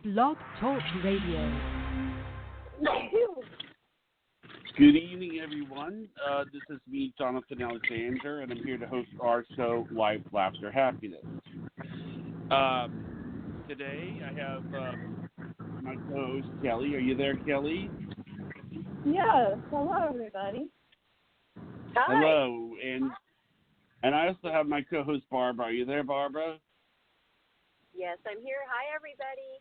Blog Talk Radio. Good evening, everyone. This is me, Jonathan Alexander, and I'm here to host our show, Life, Laughter, Happiness. Today, I have my co-host, Kelly. Are you there, Kelly? Yes. Hello, everybody. Hi. Hello. And I also have my co-host, Barbara. Are you there, Barbara? Yes, I'm here. Hi, everybody.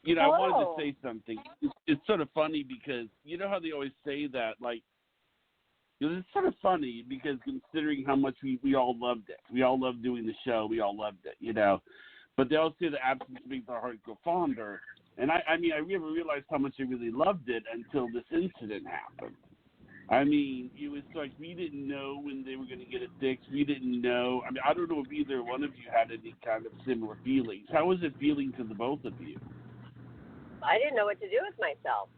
You know, Hello. I wanted to say something. It's sort of funny because you know how they always say that, like, you know, it's sort of funny because considering how much we all loved it. We all loved doing the show. We all loved it, you know. But they always say the absence makes our heart go fonder. And I mean, I never realized how much I really loved it until this incident happened. I mean, it was like we didn't know when they were going to get it fixed. We didn't know. I mean, I don't know if either one of you had any kind of similar feelings. How was it feeling to the both of you? I didn't know what to do with myself.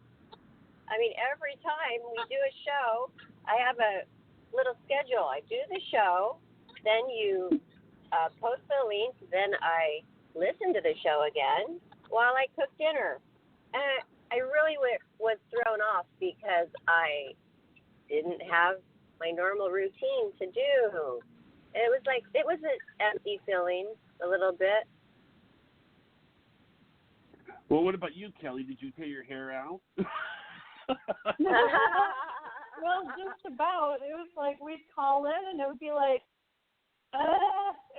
I mean, every time we do a show, I have a little schedule. I do the show, then you post the link, then I listen to the show again while I cook dinner. And I really was thrown off because I didn't have my normal routine to do. It was like, it was an empty feeling a little bit. Well, what about you, Kelly? Did you tear your hair out? Well, just about. It was like we'd call in and it would be like,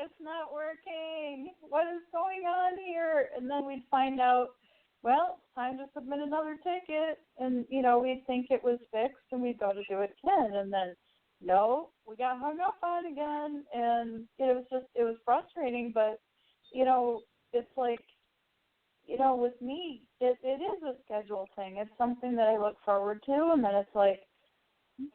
it's not working. What is going on here? And then we'd find out, well, time to submit another ticket. And, you know, we'd think it was fixed and we'd go to do it again. And then, no, we got hung up on again. And it was frustrating. But, you know, it's like, you know, with me, it is a schedule thing. It's something that I look forward to. And then it's like,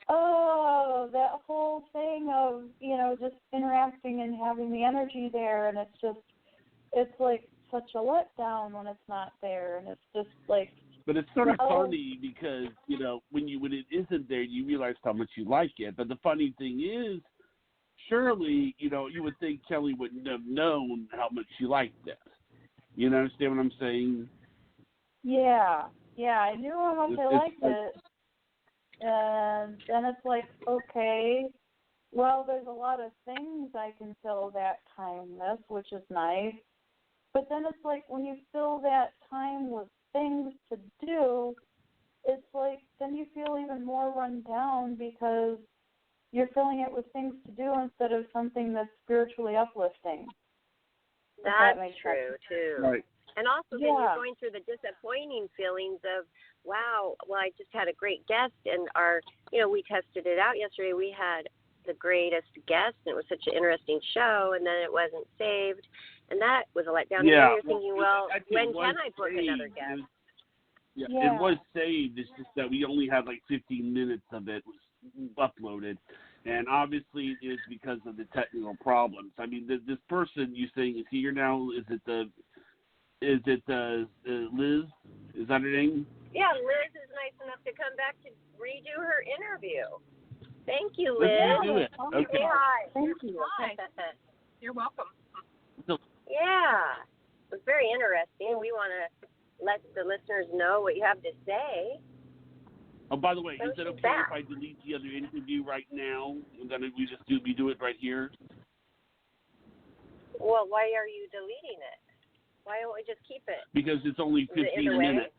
oh, that whole thing of, you know, just interacting and having the energy there. And it's like such a letdown when it's not there. And it's just like. But it's sort of funny because, you know, when it isn't there, you realize how much you like it. But the funny thing is, surely, you know, you would think Kelly wouldn't have known how much she liked it. You understand what I'm saying? Yeah, I knew how much I liked it. And then it's like, okay, well, there's a lot of things I can fill that time with, which is nice. But then it's like when you fill that time with things to do, it's like then you feel even more run down because you're filling it with things to do instead of something that's spiritually uplifting. That's true, too. Right. And also then you're going through the disappointing feelings of, wow, well, I just had a great guest, and we tested it out yesterday. We had the greatest guest, and it was such an interesting show, and then it wasn't saved, and that was a letdown. Yeah. And then you're thinking, well, when can I book another guest? It was saved. It's just that we only had like 15 minutes of it was uploaded. And obviously it's because of the technical problems. I mean, this person you saying is here now. Is it Liz? Is that her name? Yeah, Liz is nice enough to come back to redo her interview. Thank you, Liz. Let's do it. Okay. Say hi. Thank you. Hi. You're welcome. Yeah, it was very interesting. We want to let the listeners know what you have to say. Oh, by the way, So is it she's okay back. if I delete the other interview right now? And then we do it right here? Well, why are you deleting it? Why don't we just keep it? Because it's only 15 minutes.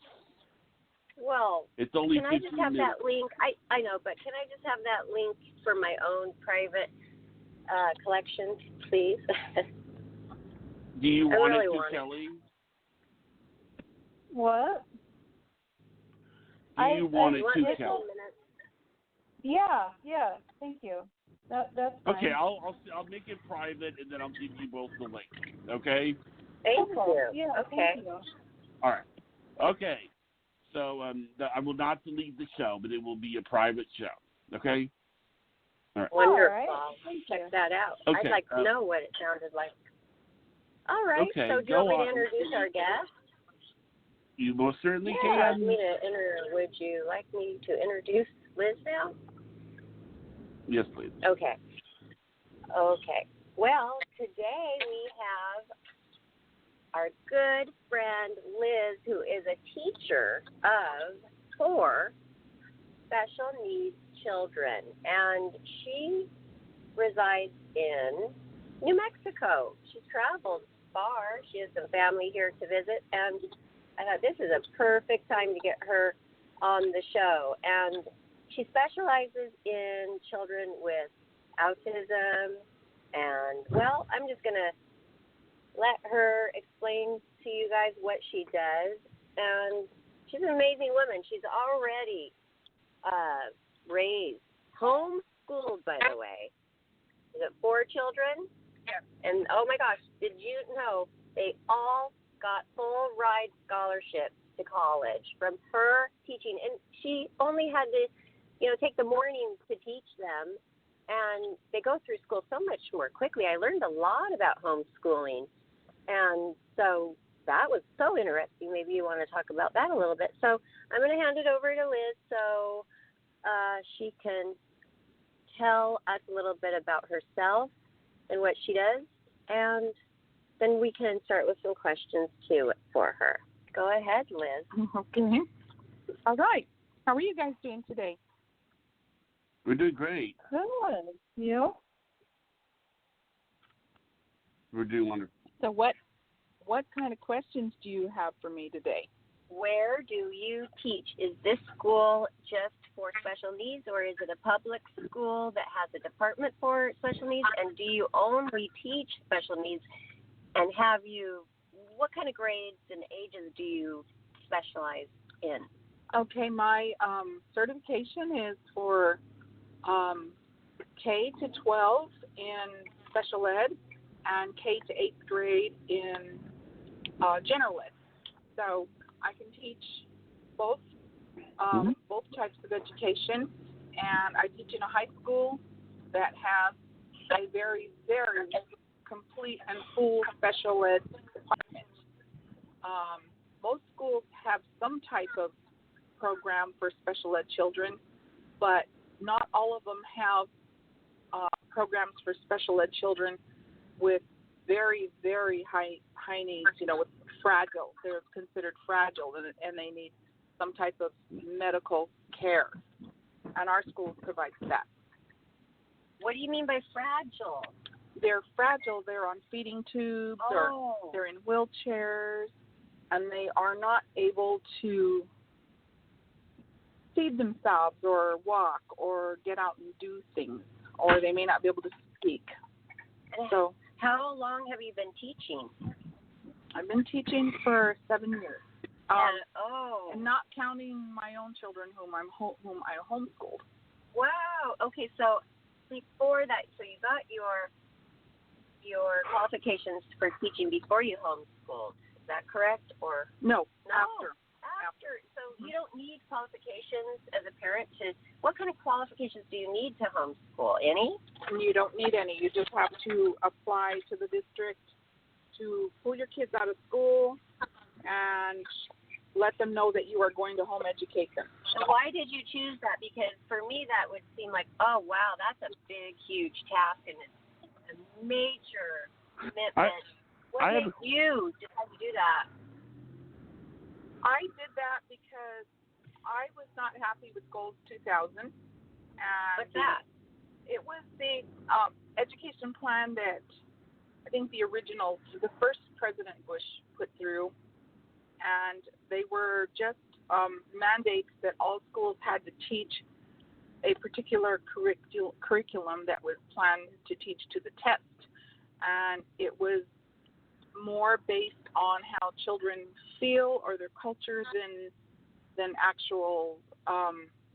Well, It's only can I 15 just have minutes. that link? I know, but can I just have that link for my own private collection, please? Do you I want really it to, want it. Kelly? What? Do you want it to, 15 Kelly? minutes. Yeah. Thank you. That's fine. Okay, I'll make it private, and then I'll give you both the link. Okay? Thank you. Yeah. Okay. Thank you. All right. Okay. So I will not delete the show, but it will be a private show. Okay? All right. Wonderful. All right. I'll Thank check you. that out. Okay, I'd like to know what it sounded like. All right. Okay, So do you want me go to on. introduce our guest? You most certainly Yeah. can. Would you like me to introduce Liz now? Yes, please. Okay. Well, today we have our good friend Liz, who is a teacher of 4 special needs children, and she resides in New Mexico. She's traveled far. She has some family here to visit, and I thought this is a perfect time to get her on the show. And she specializes in children with autism, and, well, I'm just going to let her explain to you guys what she does. And she's an amazing woman. She's already raised, homeschooled, by the way. Is it 4 children? Yeah. And, oh, my gosh, did you know they all got full ride scholarships to college from her teaching? And she only had to, take the mornings to teach them. And they go through school so much more quickly. I learned a lot about homeschooling. And so that was so interesting. Maybe you want to talk about that a little bit. So I'm going to hand it over to Liz so she can tell us a little bit about herself and what she does. And then we can start with some questions, too, for her. Go ahead, Liz. Okay. All right. How are you guys doing today? We're doing great. Good. You? We're doing wonderful. So what kind of questions do you have for me today? Where do you teach? Is this school just for special needs, or is it a public school that has a department for special needs? And do you only teach special needs? And what kind of grades and ages do you specialize in? Okay, my certification is for K to 12 in special ed and K to 8th grade in general ed. So I can teach both types of education, and I teach in a high school that has a very, very complete and full special ed department. Most schools have some type of program for special ed children, but not all of them have programs for special ed children with very, very high needs, with fragile. They're considered fragile, and they need some type of medical care. And our school provides that. What do you mean by fragile? They're fragile. They're on feeding tubes, or they're in wheelchairs, and they are not able to feed themselves or walk or get out and do things, or they may not be able to speak. So, how long have you been teaching? I've been teaching for 7 years. And not counting my own children whom I homeschooled. Wow. Okay, so before that, so you got your qualifications for teaching before you homeschooled. Is that correct? Or no? After. So you don't need qualifications as a parent to. What kind of qualifications do you need to homeschool? Any? You don't need any. You just have to apply to the district to pull your kids out of school and let them know that you are going to home educate them. And why did you choose that? Because for me, that would seem like, oh, wow, that's a big, huge task, and it's a major commitment. What did you decide to do that? I did that because I was not happy with Goals 2000. And what's that? It was the education plan that I think the first President Bush put through. And they were just mandates that all schools had to teach a particular curriculum that was planned to teach to the test. And it was more based on how children feel or their culture than actual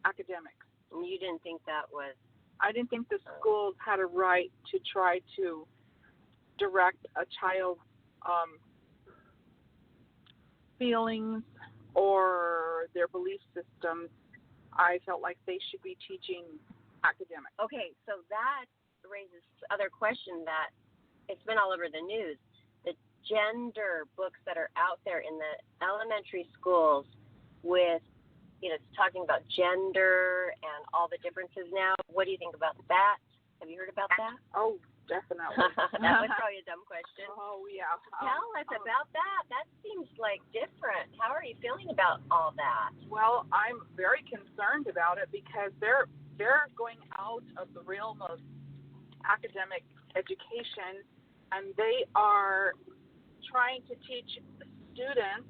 academics. And you didn't think that was? I didn't think the schools had a right to try to direct a child's feelings or their belief systems. I felt like they should be teaching academics. Okay, so that raises other question that it's been all over the news. The gender books that are out there in the elementary schools with, talking about gender and all the differences now. What do you think about that? Have you heard about that? Oh, definitely. That was probably a dumb question. Oh, yeah. Tell us about that. like different. How are you feeling about all that? Well, I'm very concerned about it because they're going out of the realm of academic education, and they are trying to teach students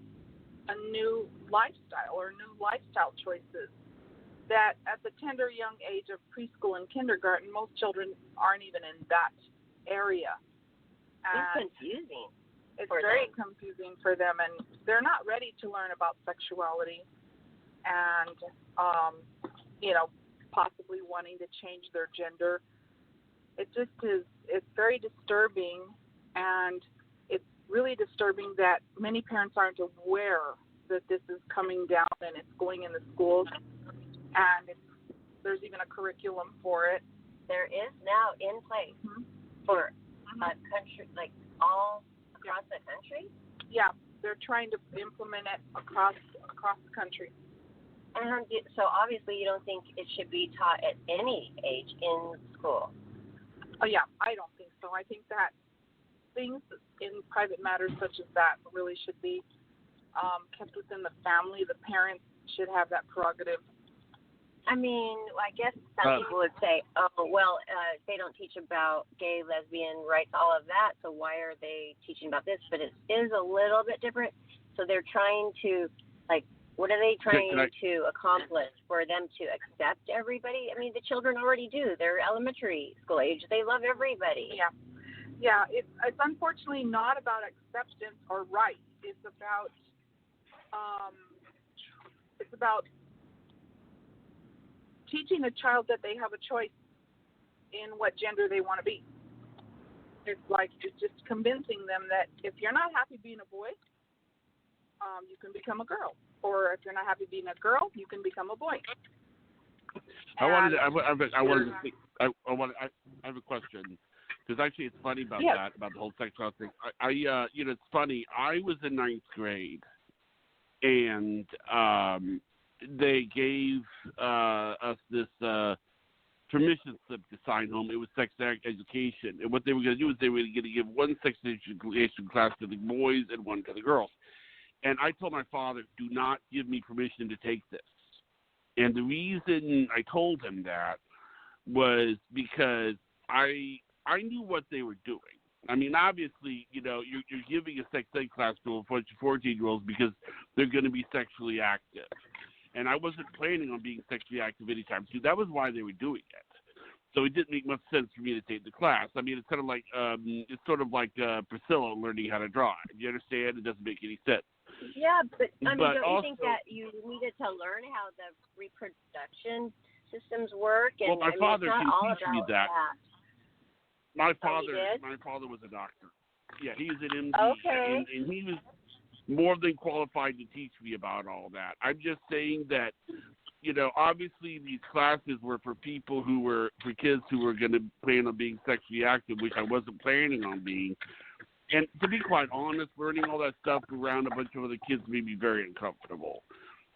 a new lifestyle or new lifestyle choices that at the tender young age of preschool and kindergarten, most children aren't even in that area. It's confusing. It's very confusing for them, and they're not ready to learn about sexuality and, possibly wanting to change their gender. It just is, it's very disturbing, and it's really disturbing that many parents aren't aware that this is coming down and it's going in the schools, and there's even a curriculum for it. There is now in place for a country, like all across the country? Yeah, they're trying to implement it across the country. And so obviously you don't think it should be taught at any age in school? Oh, yeah, I don't think so. I think that things in private matters such as that really should be kept within the family. The parents should have that prerogative. I mean, I guess some people would say, they don't teach about gay, lesbian rights, all of that, so why are they teaching about this? But it is a little bit different. So they're trying to, what are they trying to accomplish for them to accept everybody? I mean, the children already do. They're elementary school age. They love everybody. Yeah. Yeah, it's unfortunately not about acceptance or rights. It's about teaching a child that they have a choice in what gender they want to be. It's just convincing them that if you're not happy being a boy, you can become a girl, or if you're not happy being a girl, you can become a boy. I have a question, because actually it's funny about that, about the whole sexual thing. It's funny. I was in 9th grade, and they gave us this permission slip to sign home. It was sex education, and what they were going to do is they were going to give one sex education class to the boys and one to the girls. And I told my father, do not give me permission to take this. And the reason I told him that was because I knew what they were doing. I mean, obviously, you're giving a sex ed class to a bunch of 14-year-olds because they're going to be sexually active. And I wasn't planning on being sexually active anytime soon. That was why they were doing it. So it didn't make much sense for me to take the class. I mean, it's kind of like Priscilla learning how to drive. You understand? It doesn't make any sense. Yeah, but don't also, you think that you needed to learn how the reproduction systems work? And my father can teach me that. My father was a doctor. Yeah, he's an MD. Okay. And he was more than qualified to teach me about all that. I'm just saying that, obviously these classes were for kids who were going to plan on being sexually active, which I wasn't planning on being. And to be quite honest, learning all that stuff around a bunch of other kids made me very uncomfortable.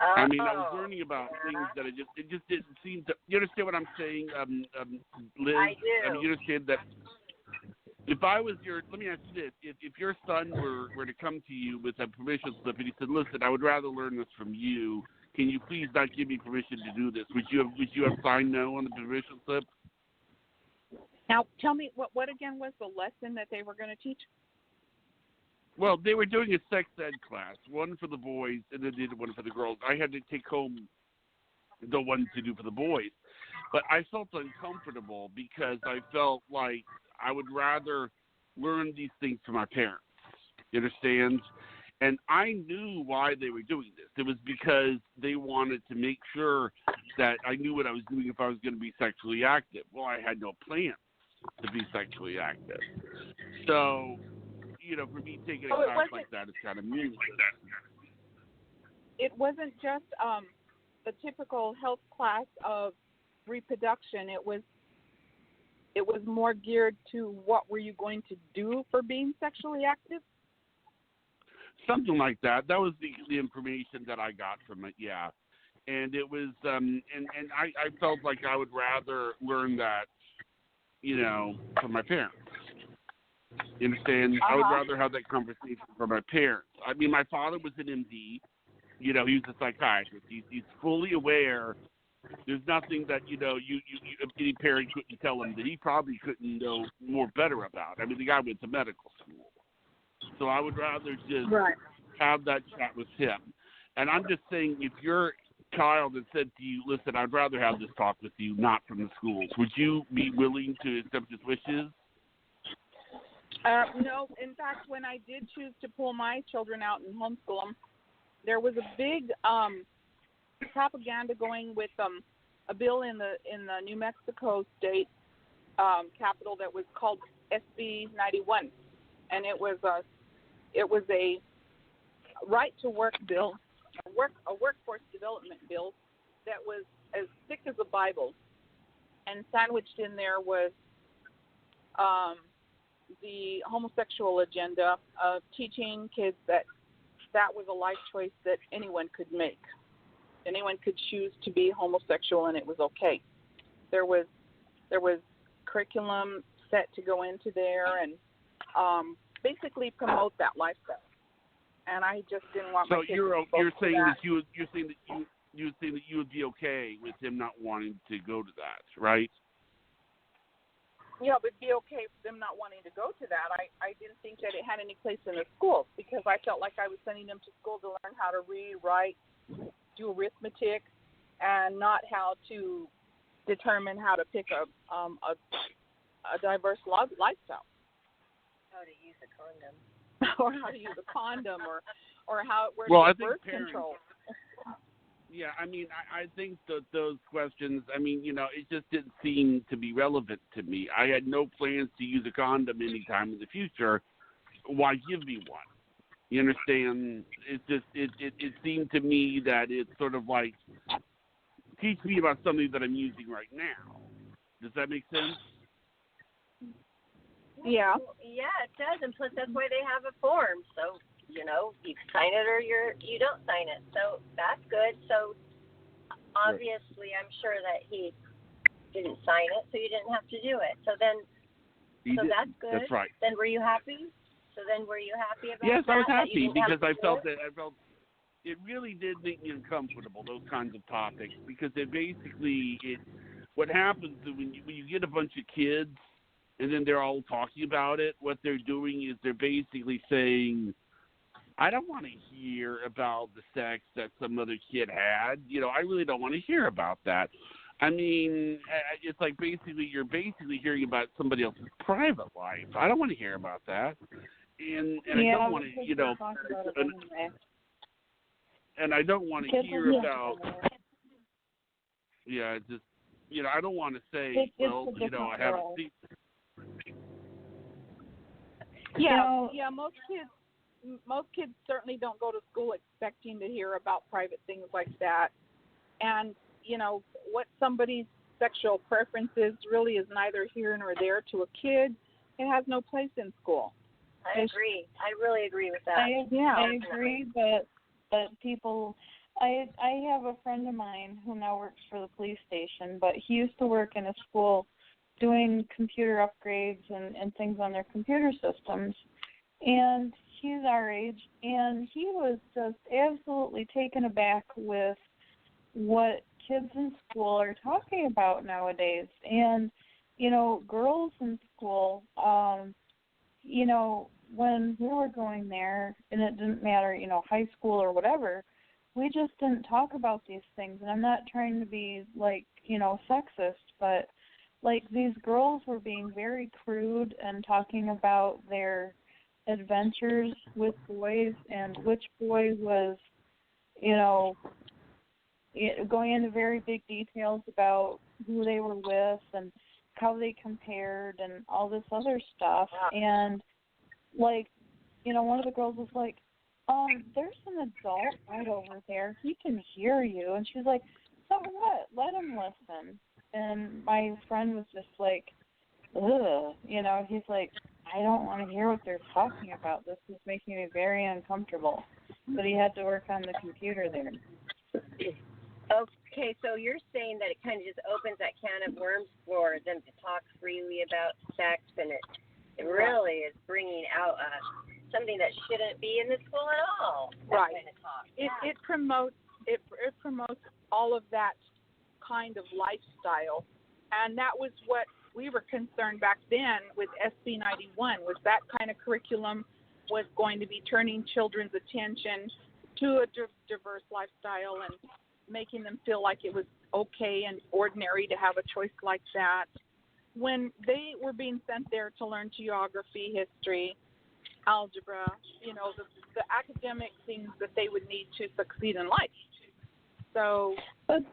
I mean, I was learning about things that it just didn't seem to. You understand what I'm saying, Liz? I do. I mean, you understand that. If I was let me ask you this: if your son were to come to you with a permission slip and he said, "Listen, I would rather learn this from you. Can you please not give me permission to do this?" Would you have signed no on the permission slip? Now, tell me what again was the lesson that they were going to teach? Well, they were doing a sex ed class, one for the boys and then they did one for the girls. I had to take home the one to do for the boys, but I felt uncomfortable because I felt like I would rather learn these things from my parents. You understand? And I knew why they were doing this. It was because they wanted to make sure that I knew what I was doing if I was going to be sexually active. Well, I had no plans to be sexually active. So, for me taking a class like that is kind of meaningless. It wasn't just the typical health class of reproduction. It was more geared to what were you going to do for being sexually active? Something like that. That was the information that I got from it, yeah. And it was, and I felt like I would rather learn that, from my parents. You understand? I would rather have that conversation from my parents. I mean, my father was an MD. You know, he was a psychiatrist. He's fully aware. There's nothing that, you know, you any parent couldn't tell him that he probably couldn't know more better about. I mean, the guy went to medical school. So I would rather just have that chat with him. And I'm just saying, if your child had said to you, listen, I'd rather have this talk with you, not from the schools, would you be willing to accept his wishes? No. In fact, when I did choose to pull my children out and homeschool them, there was a big propaganda going with a bill in the New Mexico state capital that was called SB 91, and it was a right to work bill, a workforce development bill that was as thick as a Bible, and sandwiched in there was the homosexual agenda of teaching kids that was a life choice that anyone could make. Anyone could choose to be homosexual, and it was okay. There was curriculum set to go into there and basically promote that lifestyle. And I just didn't want my kids to go you're saying that. that you would be okay with him not wanting to go to that, right? Yeah, it would be okay for them not wanting to go to that. I didn't think that it had any place in the schools because I felt like I was sending them to school to learn how to read, write, do arithmetic, and not how to determine how to pick a diverse lifestyle. How to use a condom. Or how to use a condom, or how where Well, to I use think birth parents, control. Yeah, I mean, I think that those questions, I mean, you know, it just didn't seem to be relevant to me. I had no plans to use a condom anytime in the future. Why give me one? You understand? It seemed to me that it's sort of like, teach me about something that I'm using right now. Does that make sense? Yeah. Yeah, it does, and plus that's why they have a form. So, you know, you sign it or you don't sign it. So that's good. So obviously, I'm sure that he didn't sign it, so you didn't have to do it. So then, that's good. That's right. Then were you happy? So then were you happy about Yes, that? I was happy because I felt it? it really did make me uncomfortable, those kinds of topics, because what happens is when you get a bunch of kids and then they're all talking about it, what they're doing is they're basically saying, I don't want to hear about the sex that some other kid had. You know, I really don't want to hear about that. I mean, it's like you're basically hearing about somebody else's private life. I don't want to hear about that. And I don't want to, you know, and I don't want to hear about, just, you know, I don't want to say, well, you know, I haven't seen. Yeah, most kids certainly don't go to school expecting to hear about private things like that. And, you know, what somebody's sexual preference is really is neither here nor there to a kid. It has no place in school. I agree. I really agree with that. I agree, but people, I have a friend of mine who now works for the police station, but he used to work in a school doing computer upgrades and things on their computer systems. And he's our age, and he was just absolutely taken aback with what kids in school are talking about nowadays. And, you know, girls in school, you know, when we were going there, and it didn't matter, you know, high school or whatever, we just didn't talk about these things. And I'm not trying to be, like, you know, sexist, but, like, these girls were being very crude and talking about their adventures with boys and which boy was, you know, going into very big details about who they were with and how they compared and all this other stuff. And, like, you know, one of the girls was like, there's an adult right over there. He can hear you. And she was like, so what? Let him listen. And my friend was just like, ugh. You know, he's like, I don't want to hear what they're talking about. This is making me very uncomfortable. But he had to work on the computer there. Okay, so you're saying that it kind of just opens that can of worms for them to talk freely about sex, and it really is bringing out something that shouldn't be in the school at all. That Right. kind of talk. It promotes all of that kind of lifestyle, and that was what we were concerned back then with SB 91, was that kind of curriculum was going to be turning children's attention to a diverse lifestyle and making them feel like it was okay and ordinary to have a choice like that, when they were being sent there to learn geography, history, algebra, the academic things that they would need to succeed in life. So, but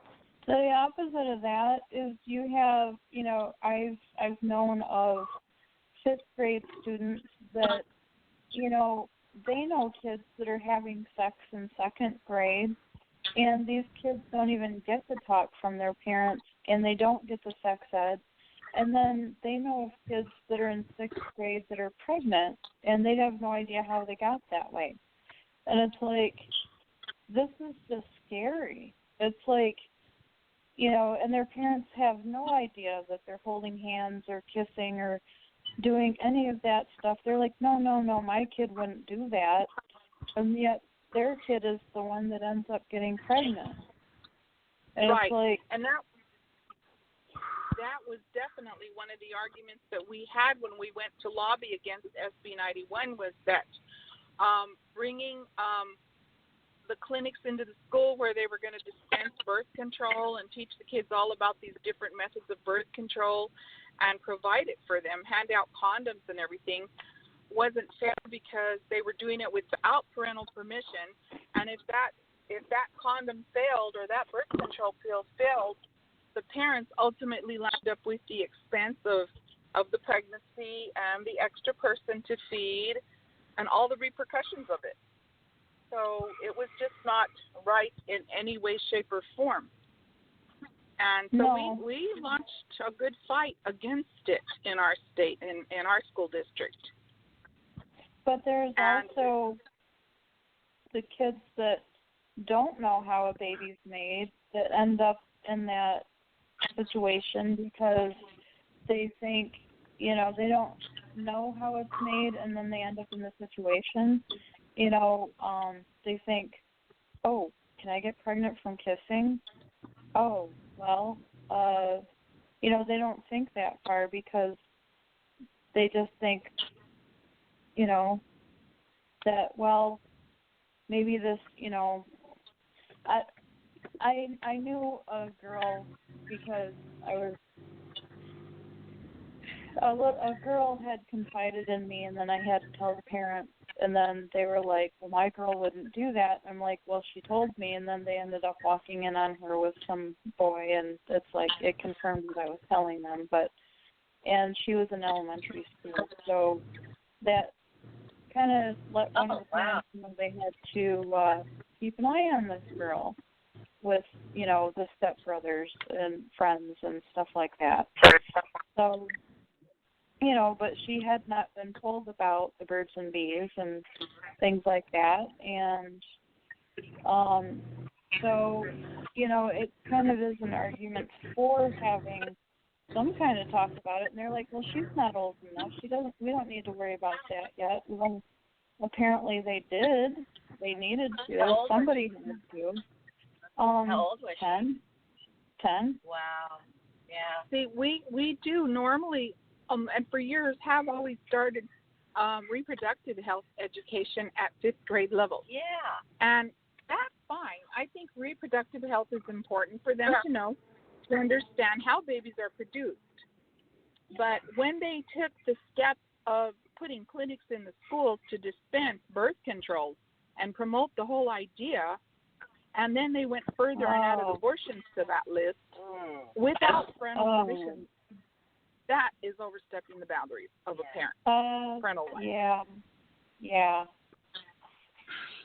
the opposite of that is you have, I've known of 5th grade students that, they know kids that are having sex in 2nd grade, and these kids don't even get the talk from their parents, and they don't get the sex ed. And then they know of kids that are in 6th grade that are pregnant, and they have no idea how they got that way. And it's like, this is just scary. It's like, and their parents have no idea that they're holding hands or kissing or doing any of that stuff. They're like, no, my kid wouldn't do that. And yet their kid is the one that ends up getting pregnant. And right. It's like, and that was definitely one of the arguments that we had when we went to lobby against SB 91, was that bringing the clinics into the school where they were going to dispense birth control and teach the kids all about these different methods of birth control and provide it for them, hand out condoms and everything, wasn't fair because they were doing it without parental permission. And if that condom failed or that birth control pill failed, the parents ultimately lined up with the expense of the pregnancy and the extra person to feed and all the repercussions of it. So it was just not right in any way, shape, or form. And so we launched a good fight against it in our state, in our school district. But there's also the kids that don't know how a baby's made that end up in that situation because they think, they don't know how it's made, and then they end up in the situation. They think, oh, can I get pregnant from kissing? Oh, well, they don't think that far because they just think, that, well, maybe this, I knew a girl because a girl had confided in me, and then I had to tell the parents, and then they were like, well, my girl wouldn't do that. I'm like, well, she told me, and then they ended up walking in on her with some boy, and it's like, it confirmed what I was telling them, and she was in elementary school, so that kind of let one of the parents know they had to keep an eye on this girl with, the stepbrothers and friends and stuff like that. So, but she had not been told about the birds and bees and things like that. And so, it kind of is an argument for having some kind of talk about it. And they're like, well, she's not old enough. We don't need to worry about that yet. Well, apparently they did. They needed to. Somebody had to. How old was 10. 10. Wow. Yeah. See, we do normally, and for years have always started reproductive health education at 5th grade level. Yeah. And that's fine. I think reproductive health is important for them to know, to understand how babies are produced. But when they took the step of putting clinics in the schools to dispense birth control and promote the whole idea, and then they went further and added abortions to that list without parental permission, that is overstepping the boundaries of a parent, parental life.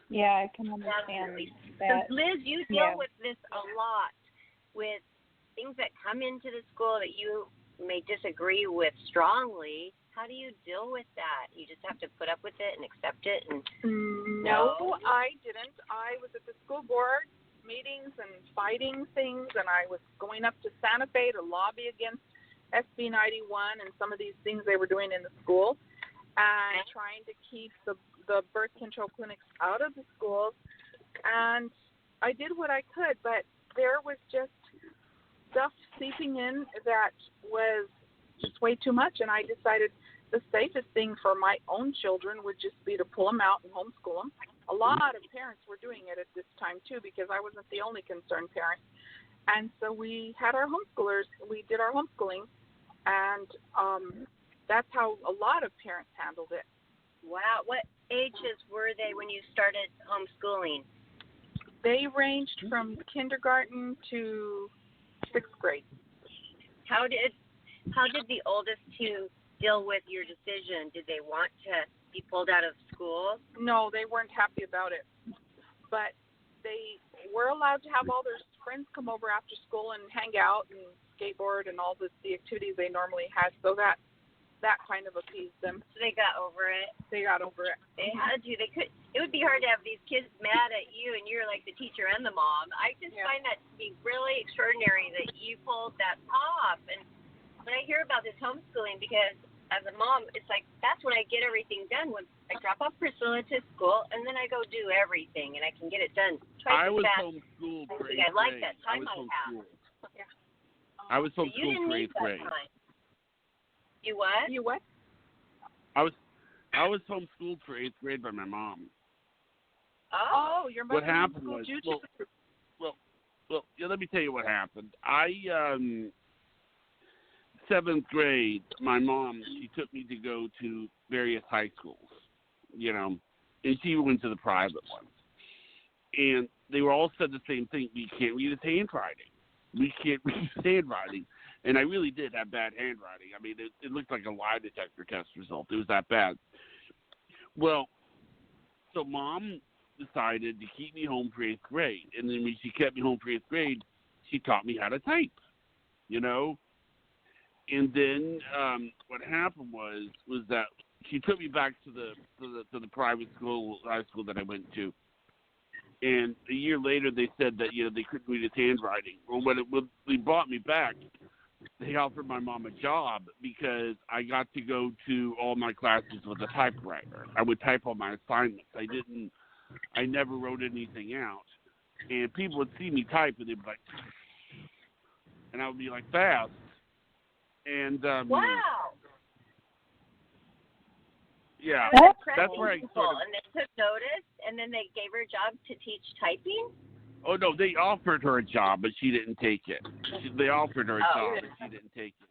Yeah, I can understand that. So, Liz, you deal with this a lot, with things that come into the school that you may disagree with strongly. How do you deal with that? You just have to put up with it and accept it? And No, I didn't. I was at the school board meetings and fighting things, and I was going up to Santa Fe to lobby against SB 91 and some of these things they were doing in the school, and trying to keep the the birth control clinics out of the schools, and I did what I could, but there was just stuff seeping in that was just way too much, and I decided the safest thing for my own children would just be to pull them out and homeschool them. A lot of parents were doing it at this time, too, because I wasn't the only concerned parent. And so we had our homeschoolers. We did our homeschooling, and that's how a lot of parents handled it. Wow. What ages were they when you started homeschooling? They ranged from kindergarten to 6th grade. How did the oldest two deal with your decision? Did they want to be pulled out of school? No, they weren't happy about it. But they were allowed to have all their friends come over after school and hang out and skateboard and all the activities they normally had. So that kind of appeased them. So they got over it. They got over it. They had to. They could. It would be hard to have these kids mad at you, and you're like the teacher and the mom. I just find that to be really extraordinary that you pulled that off. And when I hear about this homeschooling, because as a mom, it's like that's when I get everything done. When I drop off Priscilla to school, and then I go do everything, and I can get it done twice I as was fast. homeschooled for I 8th like grade. that time I have. Yeah. I was So you homeschooled didn't for need 8th that grade. time. You what? You what? I was homeschooled for 8th grade by my mom. Oh, your mother What happened homeschooled was, you too? well, yeah, let me tell you what happened. 7th grade, my mom, she took me to go to various high schools, and she went to the private ones. And they were all said the same thing: we can't read his handwriting. We can't read his handwriting. And I really did have bad handwriting. I mean, it looked like a lie detector test result. It was that bad. Well, so Mom decided to keep me home for 8th grade. And then when she kept me home for 8th grade, she taught me how to type, And then what happened was that she took me back to the private school, high school that I went to. And a year later, they said that they couldn't read his handwriting. Well, when they brought me back, they offered my mom a job because I got to go to all my classes with a typewriter. I would type all my assignments. I never wrote anything out. And people would see me type, and they'd be like, and I would be like, fast. And Wow. yeah, that's where I started. And they took notice, and then they gave her a job to teach typing? Oh, no, they offered her a job, but she didn't take it. They offered her a job, but she didn't take it.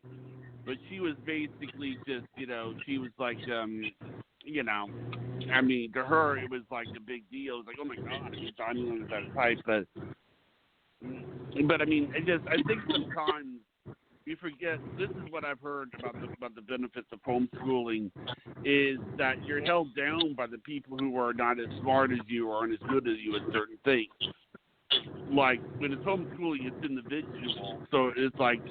But she was basically just, she was like, I mean, to her, it was like a big deal. It was like, oh, my God, Johnny learned how to type. But I mean, I think sometimes we forget, this is what I've heard about the benefits of homeschooling, is that you're held down by the people who are not as smart as you or aren't as good as you at certain things. Like when it's homeschooling, it's individual, so it's like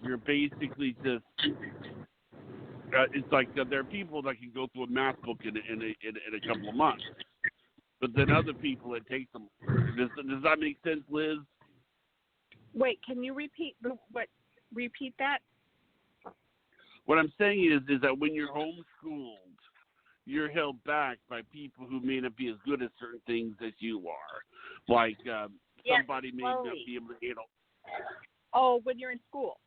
you're basically just. It's like there are people that can go through a math book in a couple of months, but then other people it takes them. Does that make sense, Liz? Wait, can you repeat that? What I'm saying is that when you're homeschooled, you're held back by people who may not be as good at certain things as you are. Like somebody may not be able to handle. Oh, when you're in school.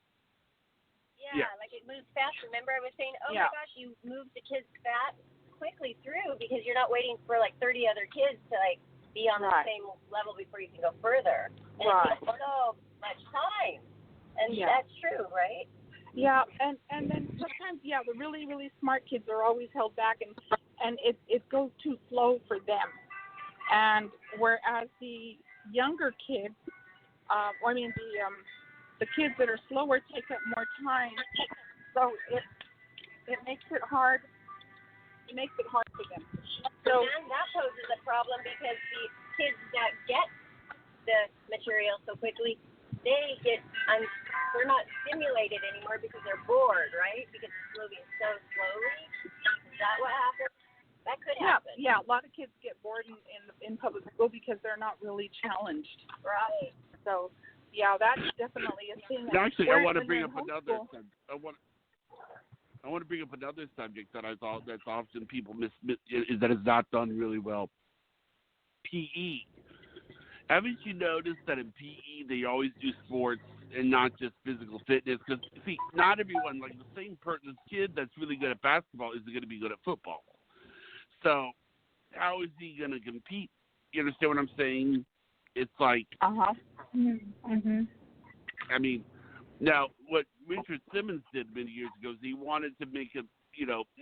Yeah, like it moves fast. Remember I was saying, my gosh, you move the kids that quickly through because you're not waiting for like 30 other kids to like be on the same level before you can go further. And it takes so much time. And that's true, right? Yeah, and then sometimes, the really, really smart kids are always held back, and it goes too slow for them. And whereas the younger kids, the kids that are slower take up more time, so it makes it hard. It makes it hard for them. So and that poses a problem because the kids that get the material so quickly, they're not stimulated anymore because they're bored, right? Because it's moving so slowly. Is that what happens? That could happen. Yeah, a lot of kids get bored in public school because they're not really challenged. Right. So, that's definitely a thing. Actually, I want to bring up another thing. I want to bring up another subject that I thought that's often people is that is not done really well. PE. Haven't you noticed that in PE they always do sports and not just physical fitness? Because see, not everyone, like the same person, this kid that's really good at basketball is going to be good at football. So how is he going to compete? You understand what I'm saying? It's like, Mhm. I mean, now what Richard Simmons did many years ago is he wanted to make it,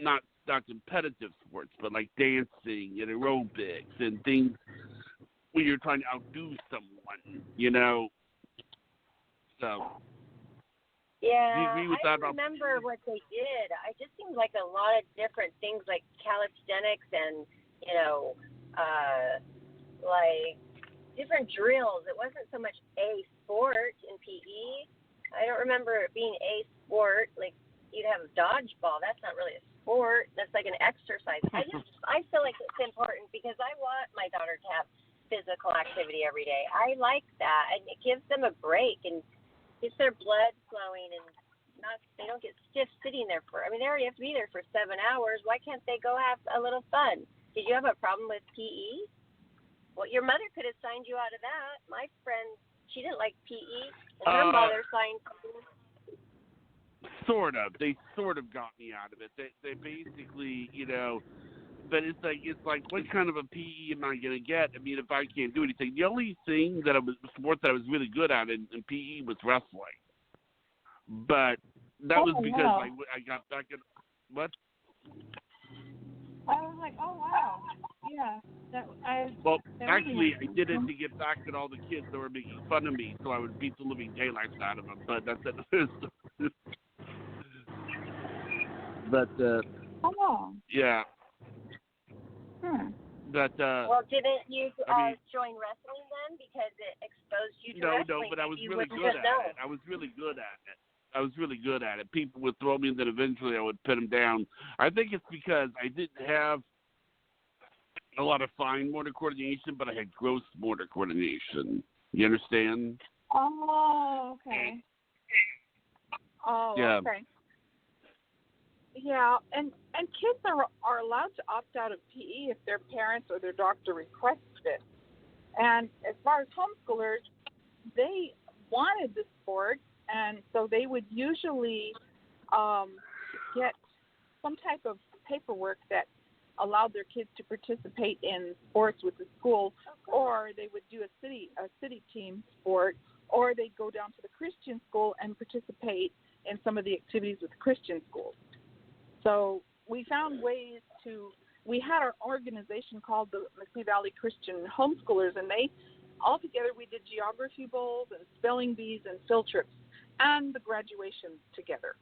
not competitive sports, but like dancing and aerobics and things when you're trying to outdo someone, So, Yeah, do you agree with I that? remember what they did. It just seemed like a lot of different things, like calisthenics and like different drills. It wasn't so much a sport in PE. I don't remember it being a sport. Like you'd have dodgeball. That's not really a sport. That's like an exercise. I feel like it's important because I want my daughter to have physical activity every day. I like that, and it gives them a break and gets their blood flowing, and they don't get stiff sitting there for. I mean, they already have to be there for 7 hours. Why can't they go have a little fun? Did you have a problem with PE? Well, your mother could have signed you out of that. My friend, she didn't like PE, and her mother signed. Sort of. They sort of got me out of it. They basically, but it's like, what kind of a PE am I going to get? I mean, if I can't do anything. The only thing sport that I was really good at in PE was wrestling. But that was because I got back in, what? I was like, oh wow, yeah. Actually, I did it to get back at all the kids that were making fun of me, so I would beat the living daylights out of them. But that's it. But yeah. But well, didn't you join wrestling then because it exposed you to wrestling? No, but I was really good at it. I was really good at it. People would throw me, and then eventually I would pin them down. I think it's because I didn't have a lot of fine motor coordination, but I had gross motor coordination. You understand? Oh, okay. Oh, yeah. Okay. Yeah, and kids are allowed to opt out of PE if their parents or their doctor requests it. And as far as homeschoolers, they wanted the sport, and so they would usually get some type of paperwork that allowed their kids to participate in sports with the school, or they would do a city team sport, or they'd go down to the Christian school and participate in some of the activities with Christian schools. So we found ways we had our organization called the McLean Valley Christian Homeschoolers, and all together we did geography bowls and spelling bees and field trips and the graduations together.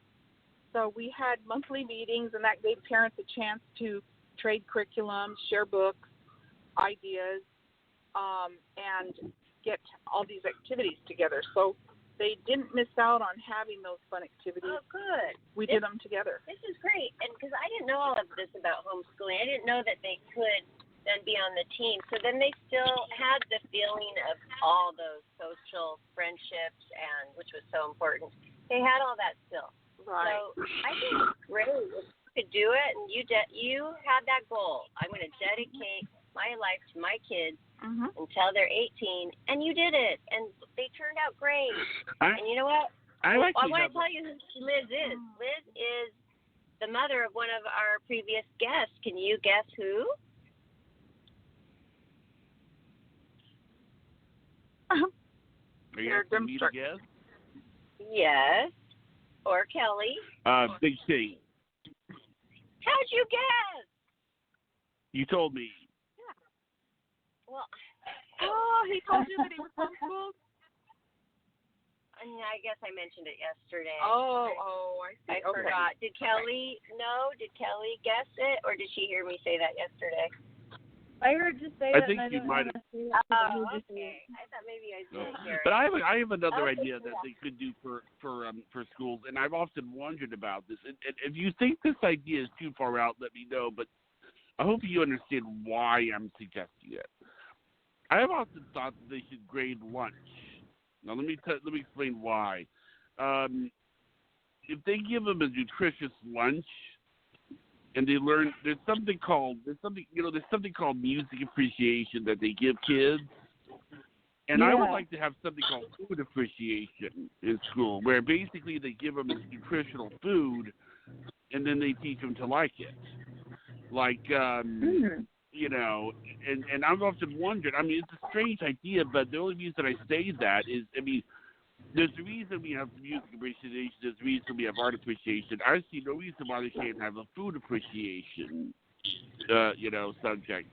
So we had monthly meetings, and that gave parents a chance to trade curriculum, share books, ideas, and get all these activities together. So they didn't miss out on having those fun activities. Oh, good. We did them together. This is great, and because I didn't know all of this about homeschooling, I didn't know that they could then be on the team. So then they still had the feeling of all those social friendships, and which was so important. They had all that still. Right. So I think it's great if you could do it, and you had that goal. I'm going to dedicate my life to my kids until they're 18, and you did it, and they turned out great. And you know what? I want to tell you who Liz is. Liz is the mother of one of our previous guests. Can you guess who? Are you asking me to guess? Yes. Or Kelly. Big C. How'd you guess? You told me. Well, he told you that he was homeschooled? I guess I mentioned it yesterday. Oh, I see. I forgot. Did Kelly know? Did Kelly guess it, or did she hear me say that yesterday? I heard you say I that. think and you might have. Oh, okay. I thought maybe I didn't hear it. But I have another idea that they could do for schools, and I've often wondered about this. And if you think this idea is too far out, let me know. But I hope you understand why I'm suggesting it. I have often thought that they should grade lunch. Now let me explain why. if they give them a nutritious lunch, and they learn, there's something called music appreciation that they give kids. And I would like to have something called food appreciation in school, where basically they give them nutritional food, and then they teach them to like it. Like, you know, and I've often wondered, I mean, it's a strange idea, but the only reason I say that is, I mean, there's a reason we have music appreciation, there's a reason we have art appreciation. I see no reason why they can't have a food appreciation, you know, subject,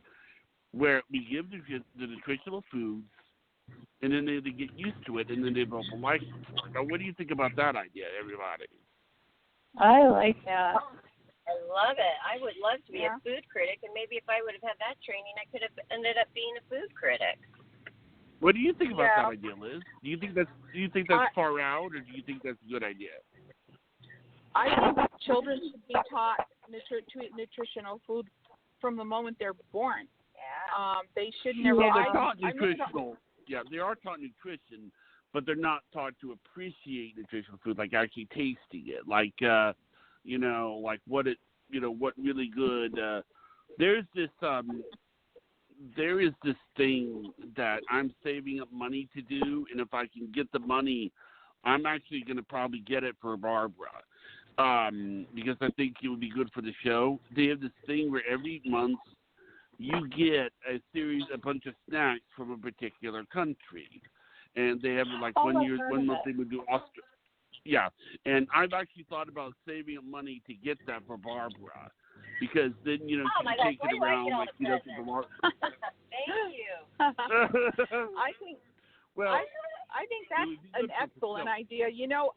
where we give the nutritional foods, and then they get used to it, and then they develop a liking for it. Now, what do you think about that idea, everybody? I like that. I love it. I would love to be a food critic, and maybe if I would have had that training, I could have ended up being a food critic. What do you think about that idea, Liz? Do you think that's far out, or do you think that's a good idea? I think children should be taught nutritional food from the moment they're born. Yeah. They should never. Well, they're taught nutritional. Yeah, they are taught nutrition, but they're not taught to appreciate nutritional food, like actually tasting it, like you know, like what really good. There is this thing that I'm saving up money to do, and if I can get the money, I'm actually going to probably get it for Barbara, because I think it would be good for the show. They have this thing where every month you get a bunch of snacks from a particular country, and they have like 1 month they would do Austria. Yeah, and I've actually thought about saving up money to get that for Barbara, because then she can take it around like she does with the Barbara. Thank you. I think. Well, I think that's an excellent idea. You know,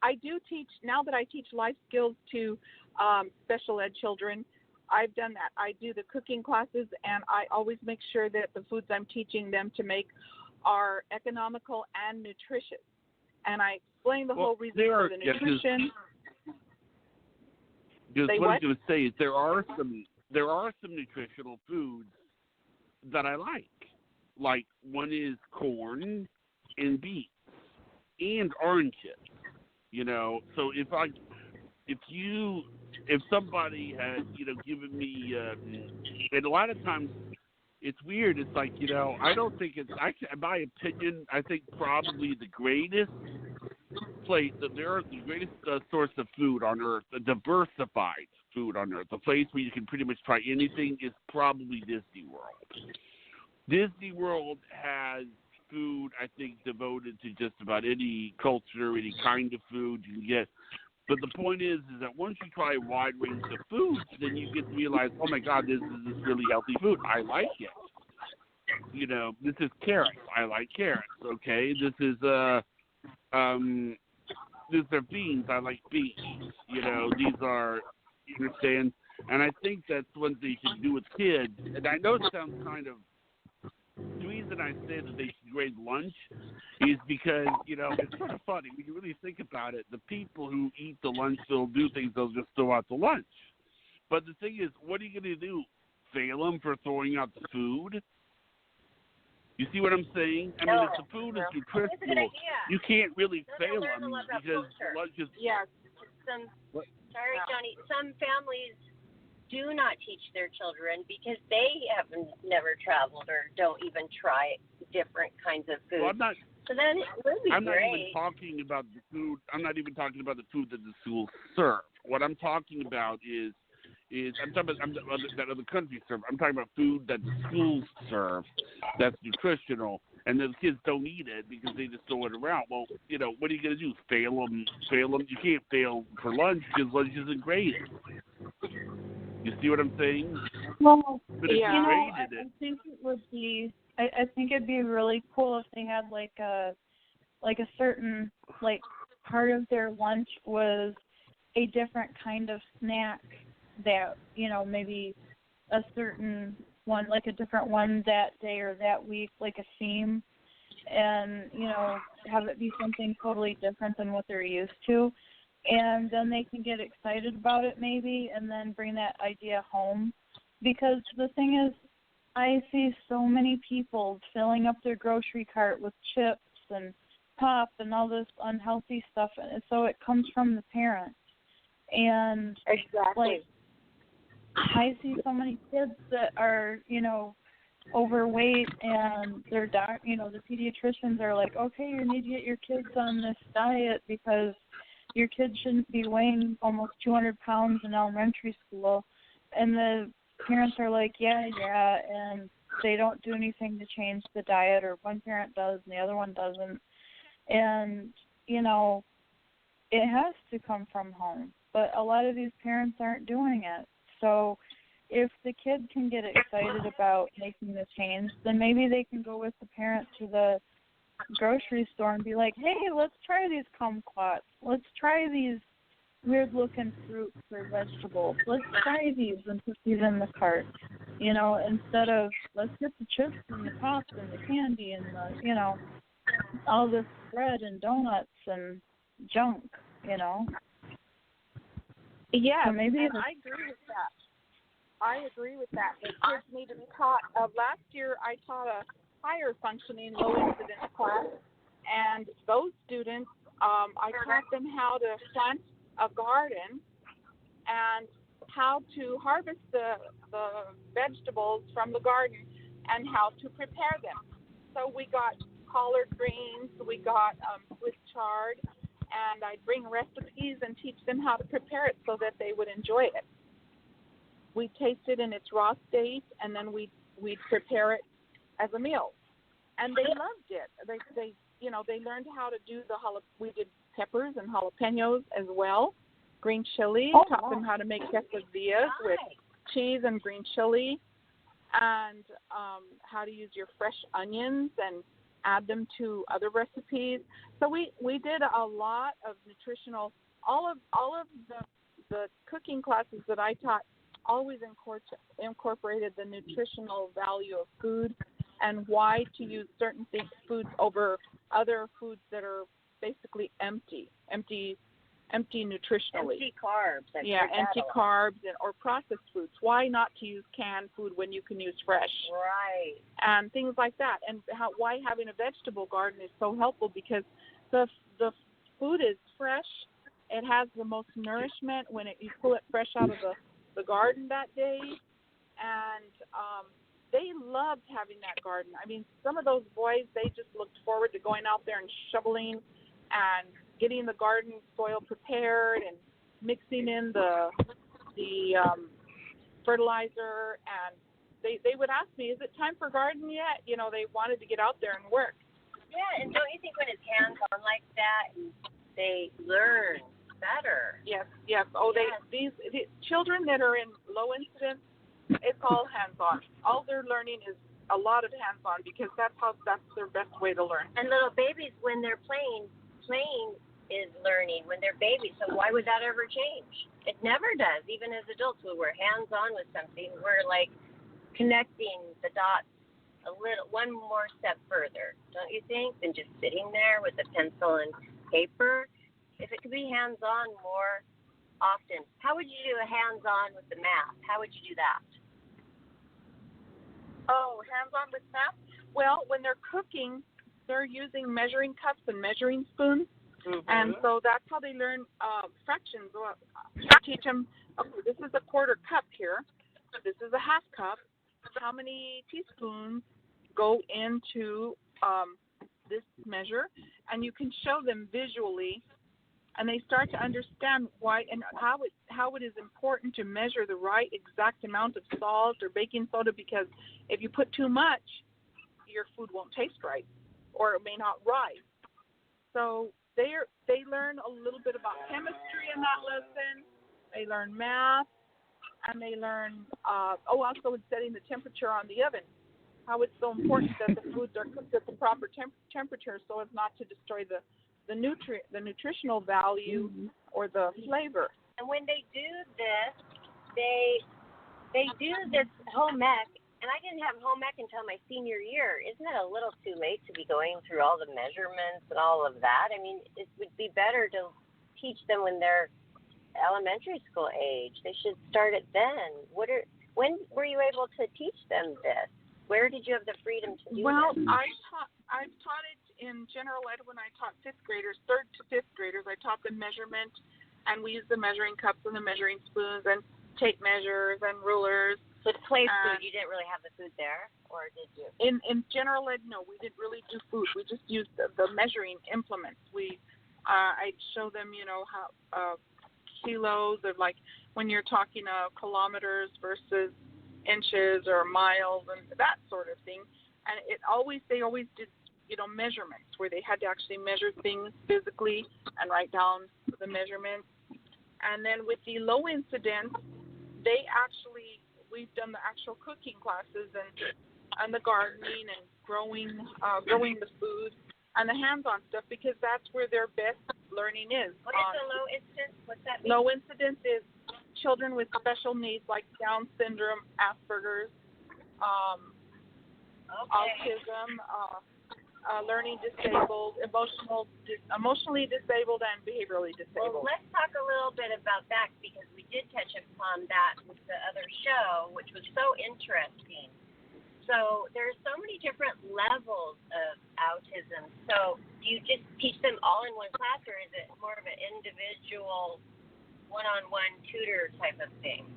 I do teach now that I teach life skills to special ed children. I've done that. I do the cooking classes, and I always make sure that the foods I'm teaching them to make are economical and nutritious. And I explain the whole reason for the nutrition. Because what I was going to say is there are some nutritional foods that I like. Like one is corn and beets and oranges. You know, so if somebody had, given me, and a lot of times it's weird. It's like, I don't think it's, in my opinion, I think probably the greatest place, the greatest source of food on earth, a diversified food on earth, a place where you can pretty much try anything, is probably Disney World. Disney World has food, I think, devoted to just about any culture, any kind of food you can get. But the point is that once you try a wide range of foods, then you get to realize, oh my God, this is this really healthy food. I like it. This is carrots. I like carrots. Okay, this is these are beans. I like beans. These are, you understand? And I think that's one thing you should do with kids. And I know it sounds kind of, the reason I say that they should grade lunch is because, it's sort of funny. When you really think about it, the people who eat the lunch, they'll do things, they'll just throw out the lunch. But the thing is, what are you going to do? Fail them for throwing out the food? You see what I'm saying? I mean, if the food is nutritional, you can't really fail them because lunch is... Yes. Sorry, Johnny. Some families do not teach their children because they have never traveled or don't even try different kinds of food. Well, so then it would be I'm great. not even talking about the food. I'm not even talking about the food that the schools serve. What I'm talking about is I'm talking about that other countries serve. I'm talking about food that the schools serve that's nutritional, and the kids don't eat it because they just throw it around. Well, what are you going to do? Fail them? You can't fail for lunch because lunch isn't graded. You see what I'm saying? Well, but if I think it would be. I think it'd be really cool if they had like a certain part of their lunch was a different kind of snack that maybe a certain one, like a different one that day or that week, like a theme, and have it be something totally different than what they're used to. And then they can get excited about it maybe and then bring that idea home. Because the thing is, I see so many people filling up their grocery cart with chips and top and all this unhealthy stuff, and so it comes from the parents. And Exactly. like, I see so many kids that are, overweight, and their the pediatricians are like, okay, you need to get your kids on this diet because your kid shouldn't be weighing almost 200 pounds in elementary school. And the parents are like, yeah, and they don't do anything to change the diet, or one parent does and the other one doesn't. And, it has to come from home. But a lot of these parents aren't doing it. So if the kid can get excited about making the change, then maybe they can go with the parent to the grocery store and be like, hey, let's try these kumquats. Let's try these weird-looking fruits or vegetables. Let's try these and put these in the cart, instead of let's get the chips and the pops and the candy and the, all this bread and donuts and junk, Yeah, so maybe and I agree with that. I agree with that. The kids need to be taught. Last year, I taught a higher functioning, low incidence class, and those students, I taught them how to plant a garden and how to harvest the vegetables from the garden and how to prepare them. So we got collard greens, we got Swiss chard, and I'd bring recipes and teach them how to prepare it so that they would enjoy it. We taste it in its raw state, and then we'd prepare it as a meal, and they loved it. They learned how to do we did peppers and jalapenos as well, green chili. Taught them how to make quesadillas with cheese and green chili, and how to use your fresh onions and add them to other recipes. So we did a lot of nutritional. All of the cooking classes that I taught always incorporated the nutritional value of food and why to use certain foods over other foods that are basically empty nutritionally. Empty carbs. Empty carbs or processed foods. Why not to use canned food when you can use fresh? Right. And things like that. And why having a vegetable garden is so helpful, because the food is fresh. It has the most nourishment when you pull it fresh out of the garden that day. And they loved having that garden. I mean, some of those boys, they just looked forward to going out there and shoveling and getting the garden soil prepared and mixing in the fertilizer. And they would ask me, is it time for garden yet? They wanted to get out there and work. Yeah, and don't you think when it's hands-on like that, they learn better? Yes. Oh, yes. These children that are in low incidence, it's all hands-on. All they're learning is a lot of hands-on, because that's their best way to learn. And little babies, when they're playing is learning when they're babies. So why would that ever change? It never does. Even as adults, when we're hands-on with something, we're like connecting the dots one more step further, don't you think, than just sitting there with a pencil and paper? If it could be hands-on more often, how would you do a hands-on with the math? How would you do that? Oh, hands-on with math? Well, when they're cooking, they're using measuring cups and measuring spoons. Mm-hmm. And so that's how they learn fractions. Teach them, okay, this is a quarter cup here. This is a half cup. How many teaspoons go into this measure? And you can show them visually, and they start to understand why and how it is important to measure the right exact amount of salt or baking soda, because if you put too much, your food won't taste right, or it may not rise. So they learn a little bit about chemistry in that lesson. They learn math, and they learn also setting the temperature on the oven. How it's so important that the foods are cooked at the proper temperature so as not to destroy the nutritional value or the flavor. And when they do this, they do this home ec. And I didn't have home ec until my senior year. Isn't it a little too late to be going through all the measurements and all of that? I mean, it would be better to teach them when they're elementary school age. They should start it then. When were you able to teach them this? Where did you have the freedom to do Well, this? I've taught it in general ed, when I taught fifth graders, third to fifth graders, I taught them measurement, and we used the measuring cups and the measuring spoons and tape measures and rulers. With play food, you didn't really have the food there, or did you? In general ed, no, we didn't really do food. We just used the measuring implements. I'd show them, how kilos of, like, when you're talking kilometers versus inches or miles and that sort of thing. And they always did, measurements where they had to actually measure things physically and write down the measurements. And then with the low incidence, we've done the actual cooking classes and the gardening and growing the food and the hands-on stuff, because that's where their best learning is. What is the low incidence? What's that mean? Low incidence is children with special needs like Down syndrome, Asperger's, autism, learning disabled, emotionally disabled, and behaviorally disabled. Well, let's talk a little bit about that, because we did touch upon that with the other show, which was so interesting. So there's so many different levels of autism. So do you just teach them all in one class, or is it more of an individual, one-on-one tutor type of thing?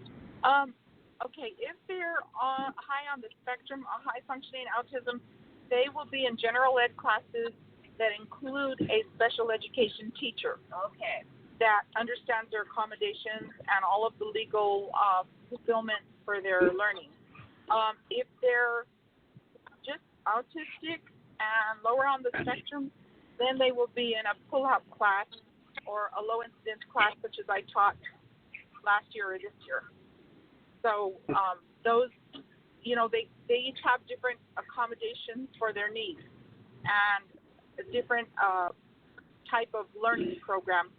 Okay, if they're high on the spectrum, high-functioning autism, they will be in general ed classes that include a special education teacher. Okay. That understands their accommodations and all of the legal fulfillment for their learning. If they're just autistic and lower on the spectrum, then they will be in a pull-out class or a low-incidence class, such as I taught last year or this year. So those, they each have different accommodations for their needs and a different type of learning program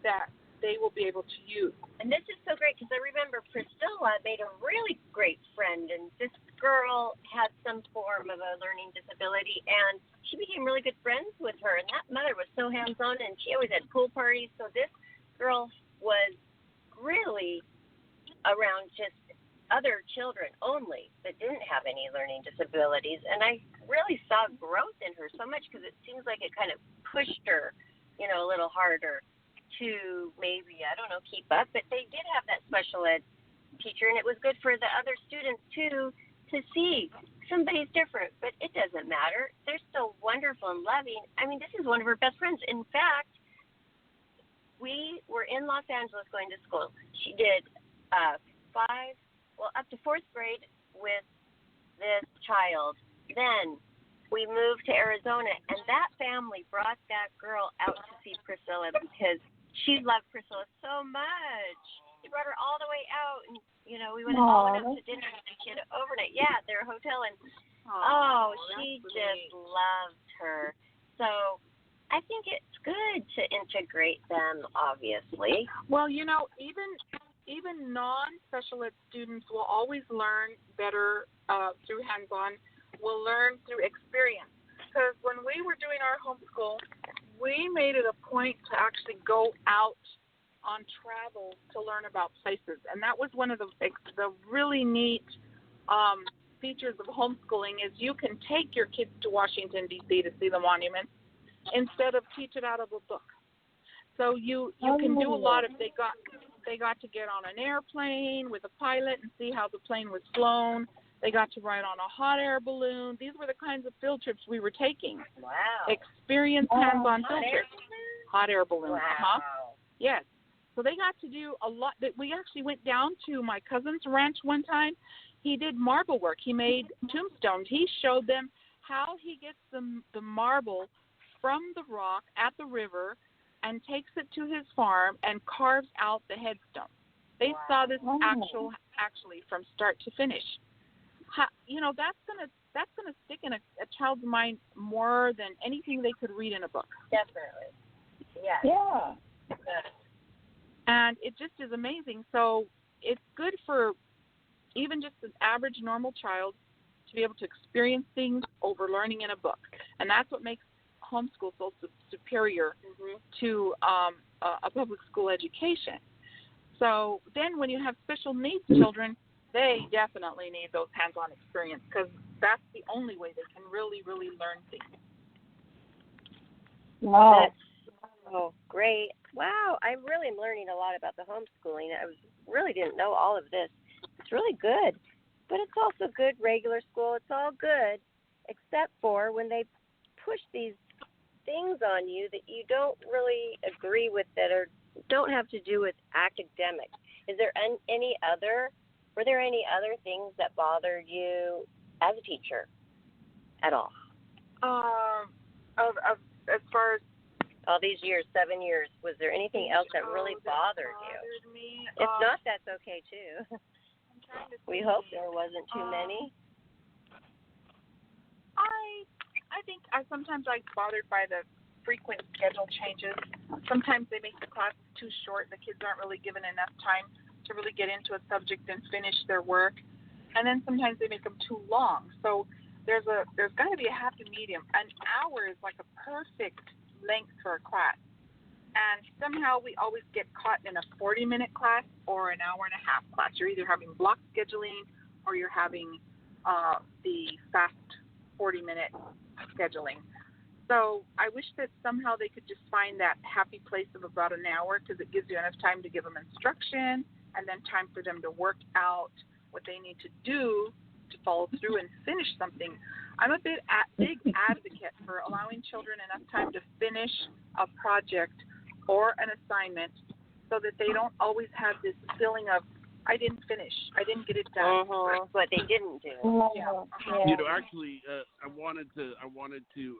that they will be able to use. And this is so great, because I remember Priscilla made a really great friend, and this girl had some form of a learning disability, and she became really good friends with her, and that mother was so hands-on, and she always had pool parties. So this girl was really around just other children only that didn't have any learning disabilities, and I really saw growth in her so much, because it seems like it kind of pushed her, a little harder to maybe, keep up. But they did have that special ed teacher, and it was good for the other students too to see somebody's different, but it doesn't matter. They're still wonderful and loving. I mean, this is one of her best friends. In fact, we were in Los Angeles going to school. She did up to fourth grade with this child. Then we moved to Arizona, and that family brought that girl out to see Priscilla because she loved Priscilla so much. They brought her all the way out, and we went all the way up to dinner with the kid overnight. Yeah, at their hotel, and she just loved her. So I think it's good to integrate them, obviously. Well, even non-special ed students will always learn better through hands-on. Will learn through experience. Because when we were doing our homeschool, we made it a point to actually go out on travel to learn about places. And that was one of the really neat features of homeschooling, is you can take your kids to Washington, D.C. to see the monuments instead of teach it out of a book. So you can do a lot if they got to get on an airplane with a pilot and see how the plane was flown. They got to ride on a hot air balloon. These were the kinds of field trips we were taking. Wow. Experience hands-on field trips. Hot air balloon. Wow. Yes. So they got to do a lot. We actually went down to my cousin's ranch one time. He did marble work. He made tombstones. He showed them how he gets the marble from the rock at the river and takes it to his farm and carves out the headstone. They saw this actually from start to finish. That's gonna stick in a child's mind more than anything they could read in a book. Definitely. Yes. Yeah. And it just is amazing. So it's good for even just an average normal child to be able to experience things over learning in a book. And that's what makes homeschool so superior to a public school education. So then when you have special needs children, they definitely need those hands-on experience, because that's the only way they can really, really learn things. Wow. Oh, great. Wow, I really am learning a lot about the homeschooling. Really didn't know all of this. It's really good. But it's also good regular school. It's all good except for when they push these things on you that you don't really agree with that are don't have to do with academics. Is there were there any other things that bothered you as a teacher at all? As far as All these years, 7 years, was there anything else that really bothered you? me, If not, that's okay too. I'm trying to We think. hope there wasn't too many. I think sometimes I'm bothered by the frequent schedule changes. Sometimes they make the classes too short. The kids aren't really given enough time to really get into a subject and finish their work. And then sometimes they make them too long. So there's got to be a happy medium. An hour is like a perfect length for a class. And somehow we always get caught in a 40-minute class or an hour and a half class. You're either having block scheduling or you're having the fast 40-minute scheduling. So I wish that somehow they could just find that happy place of about an hour, because it gives you enough time to give them instruction and then time for them to work out what they need to do to follow through and finish something. I'm a big advocate for allowing children enough time to finish a project or an assignment so that they don't always have this feeling of, I didn't finish, I didn't get it done. What they didn't do. You know, actually, I wanted to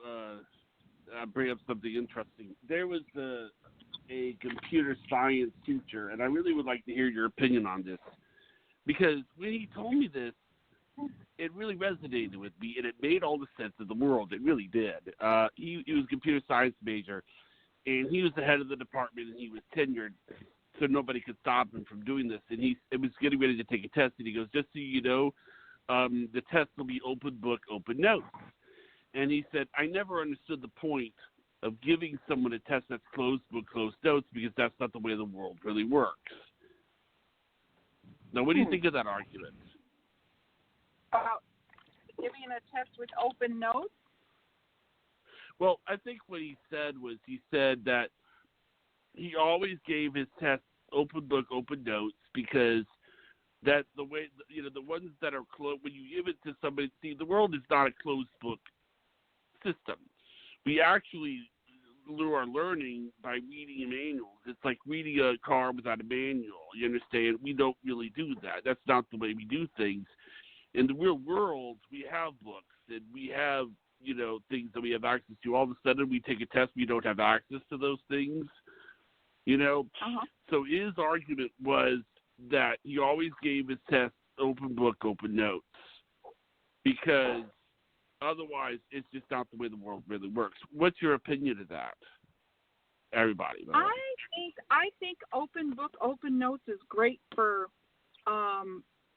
bring up something interesting. There was a computer science teacher, and I really would like to hear your opinion on this, because when he told me this, it really resonated with me, and it made all the sense in the world. It really did. He was a computer science major, and he was the head of the department, and he was tenured, so nobody could stop him from doing this. And it was getting ready to take a test, and he goes, just so you know, the test will be open book, open notes. And he said, I never understood the point of giving someone a test that's closed book, closed notes, because that's not the way the world really works. Now, what do you think of that argument? About giving a test with open notes? Well, I think what he said was that he always gave his tests open book, open notes, because that's the way, you know, the ones that are closed, when you give it to somebody, see, the world is not a closed book system. We actually do our learning by reading manuals. It's like reading a car without a manual. You understand? We don't really do that. That's not the way we do things. In the real world, we have books and we have, you know, things that we have access to. All of a sudden, we take a test, we don't have access to those things. You know, So his argument was that he always gave his tests open book, open notes, because otherwise it's just not the way the world really works. What's your opinion of that, everybody? I think open book, open notes is great for,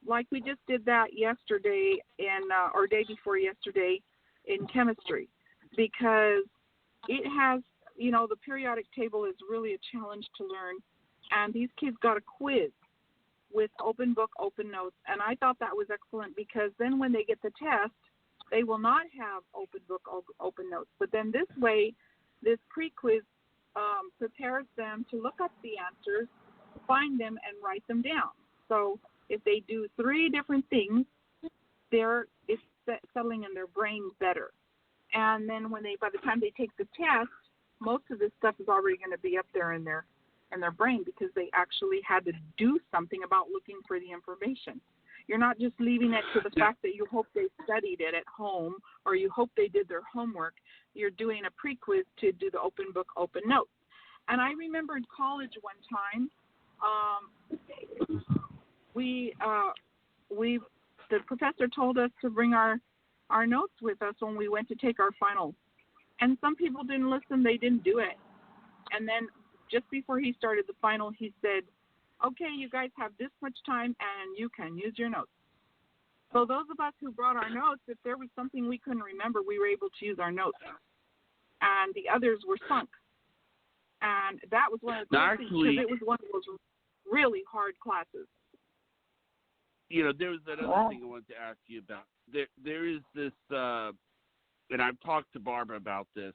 like we just did that yesterday or day before yesterday in chemistry, because it has, you know, the periodic table is really a challenge to learn, and these kids got a quiz with open book, open notes, and I thought that was excellent, because then when they get the test, they will not have open book, open notes. But then this way, this pre-quiz prepares them to look up the answers, find them, and write them down. So if they do 3 different things, it's settling in their brain better. And then by the time they take the test, most of this stuff is already going to be up there in their brain, because they actually had to do something about looking for the information. You're not just leaving it to the fact that you hope they studied it at home or you hope they did their homework. You're doing a pre-quiz to do the open book, open notes. And I remember in college one time, the professor told us to bring our notes with us when we went to take our finals. And some people didn't listen, they didn't do it. And then just before he started the final, he said, okay, you guys have this much time and you can use your notes. So those of us who brought our notes, if there was something we couldn't remember, we were able to use our notes. And the others were sunk. And that was one of the cool things, because it was one of those really hard classes. You know, there was another thing I wanted to ask you about. There is this, and I've talked to Barbara about this,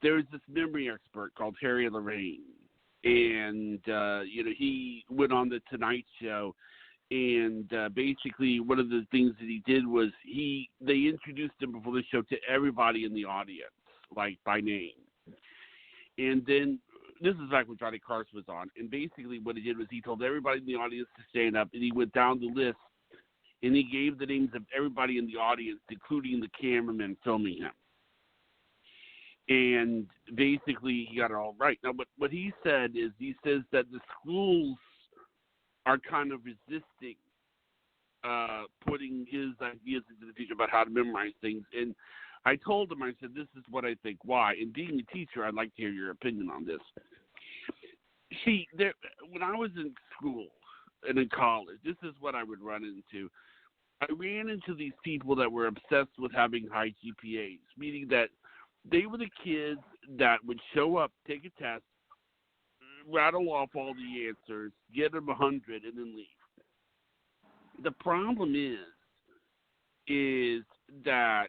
there's this memory expert called Harry Lorraine, and he went on the Tonight Show, and basically one of the things that he did was they introduced him before the show to everybody in the audience, like by name, and then this is back when Johnny Carson was on, and basically what he did was he told everybody in the audience to stand up, and he went down the list, and he gave the names of everybody in the audience, including the cameraman filming him. And basically he got it all right. Now, what he said is he says that the schools are kind of resisting putting his ideas into the future about how to memorize things. And I told him, I said, this is what I think. Why? And being a teacher, I'd like to hear your opinion on this. See, when I was in school and in college, this is what I would run into. I ran into these people that were obsessed with having high GPAs, meaning that they were the kids that would show up, take a test, rattle off all the answers, get them 100, and then leave. The problem is that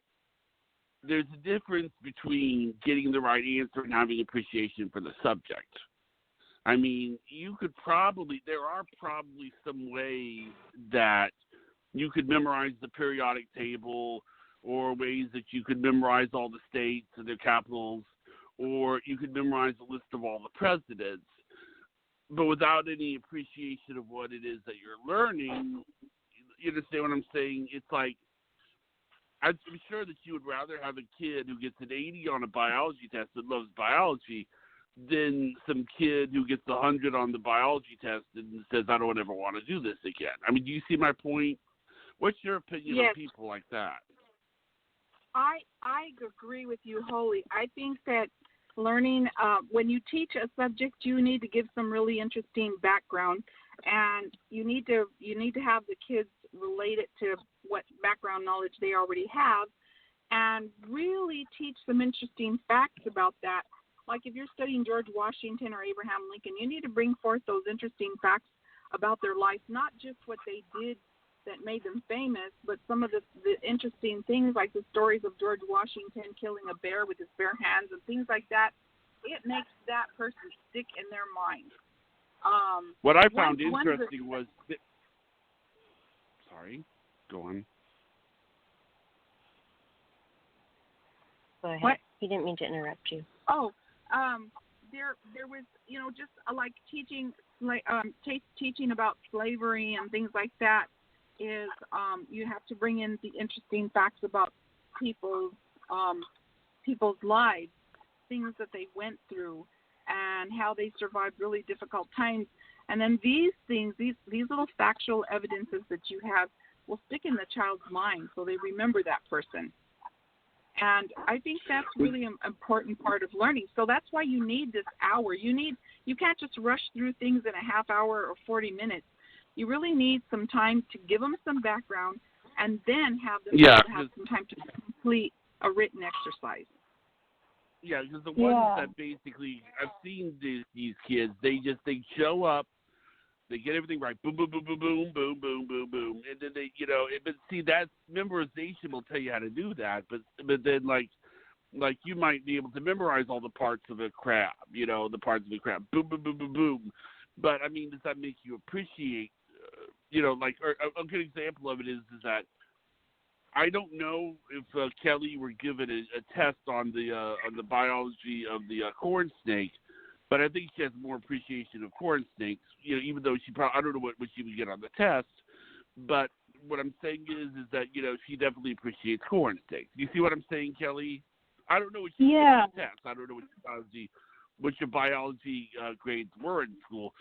there's a difference between getting the right answer and having appreciation for the subject. I mean, there are probably some ways that you could memorize the periodic table, or ways that you could memorize all the states and their capitals, or you could memorize a list of all the presidents. But without any appreciation of what it is that you're learning, you understand what I'm saying? It's like, I'm sure that you would rather have a kid who gets an 80 on a biology test that loves biology than some kid who gets 100 on the biology test and says, I don't ever want to do this again. I mean, do you see my point? What's your opinion on people like that? I agree with you wholly. I think that learning, when you teach a subject, you need to give some really interesting background, and you need to have the kids relate it to what background knowledge they already have, and really teach some interesting facts about that. Like if you're studying George Washington or Abraham Lincoln, you need to bring forth those interesting facts about their life, not just what they did that made them famous, but some of the interesting things, like the stories of George Washington killing a bear with his bare hands and things like that. It makes that person stick in their mind. What I found interesting was sorry, go on. Go ahead. What? He didn't mean to interrupt you. Oh, there was, just like teaching, teaching about slavery and things like that. Is you have to bring in the interesting facts about people's lives, things that they went through, and how they survived really difficult times. And then these things, these little factual evidences that you have, will stick in the child's mind, so they remember that person. And I think that's really an important part of learning. So that's why you need this hour. You can't just rush through things in a half hour or 40 minutes. You really need some time to give them some background, and then have them have some time to complete a written exercise. Yeah, because the ones that basically, I've seen these kids, they show up, they get everything right, boom, boom, boom, boom, boom, boom, boom, boom, boom, and then they, but see, that memorization will tell you how to do that, but then like you might be able to memorize all the parts of a crab, the parts of a crab, boom, boom, boom, boom, boom, but I mean, does that make you appreciate? A good example of it is that I don't know if Kelly were given a test on the biology of the corn snake, but I think she has more appreciation of corn snakes. Even though I don't know what she would get on the test, but what I'm saying is that she definitely appreciates corn snakes. You see what I'm saying, Kelly? I don't know what she got on the test. I don't know what your biology grades were in school.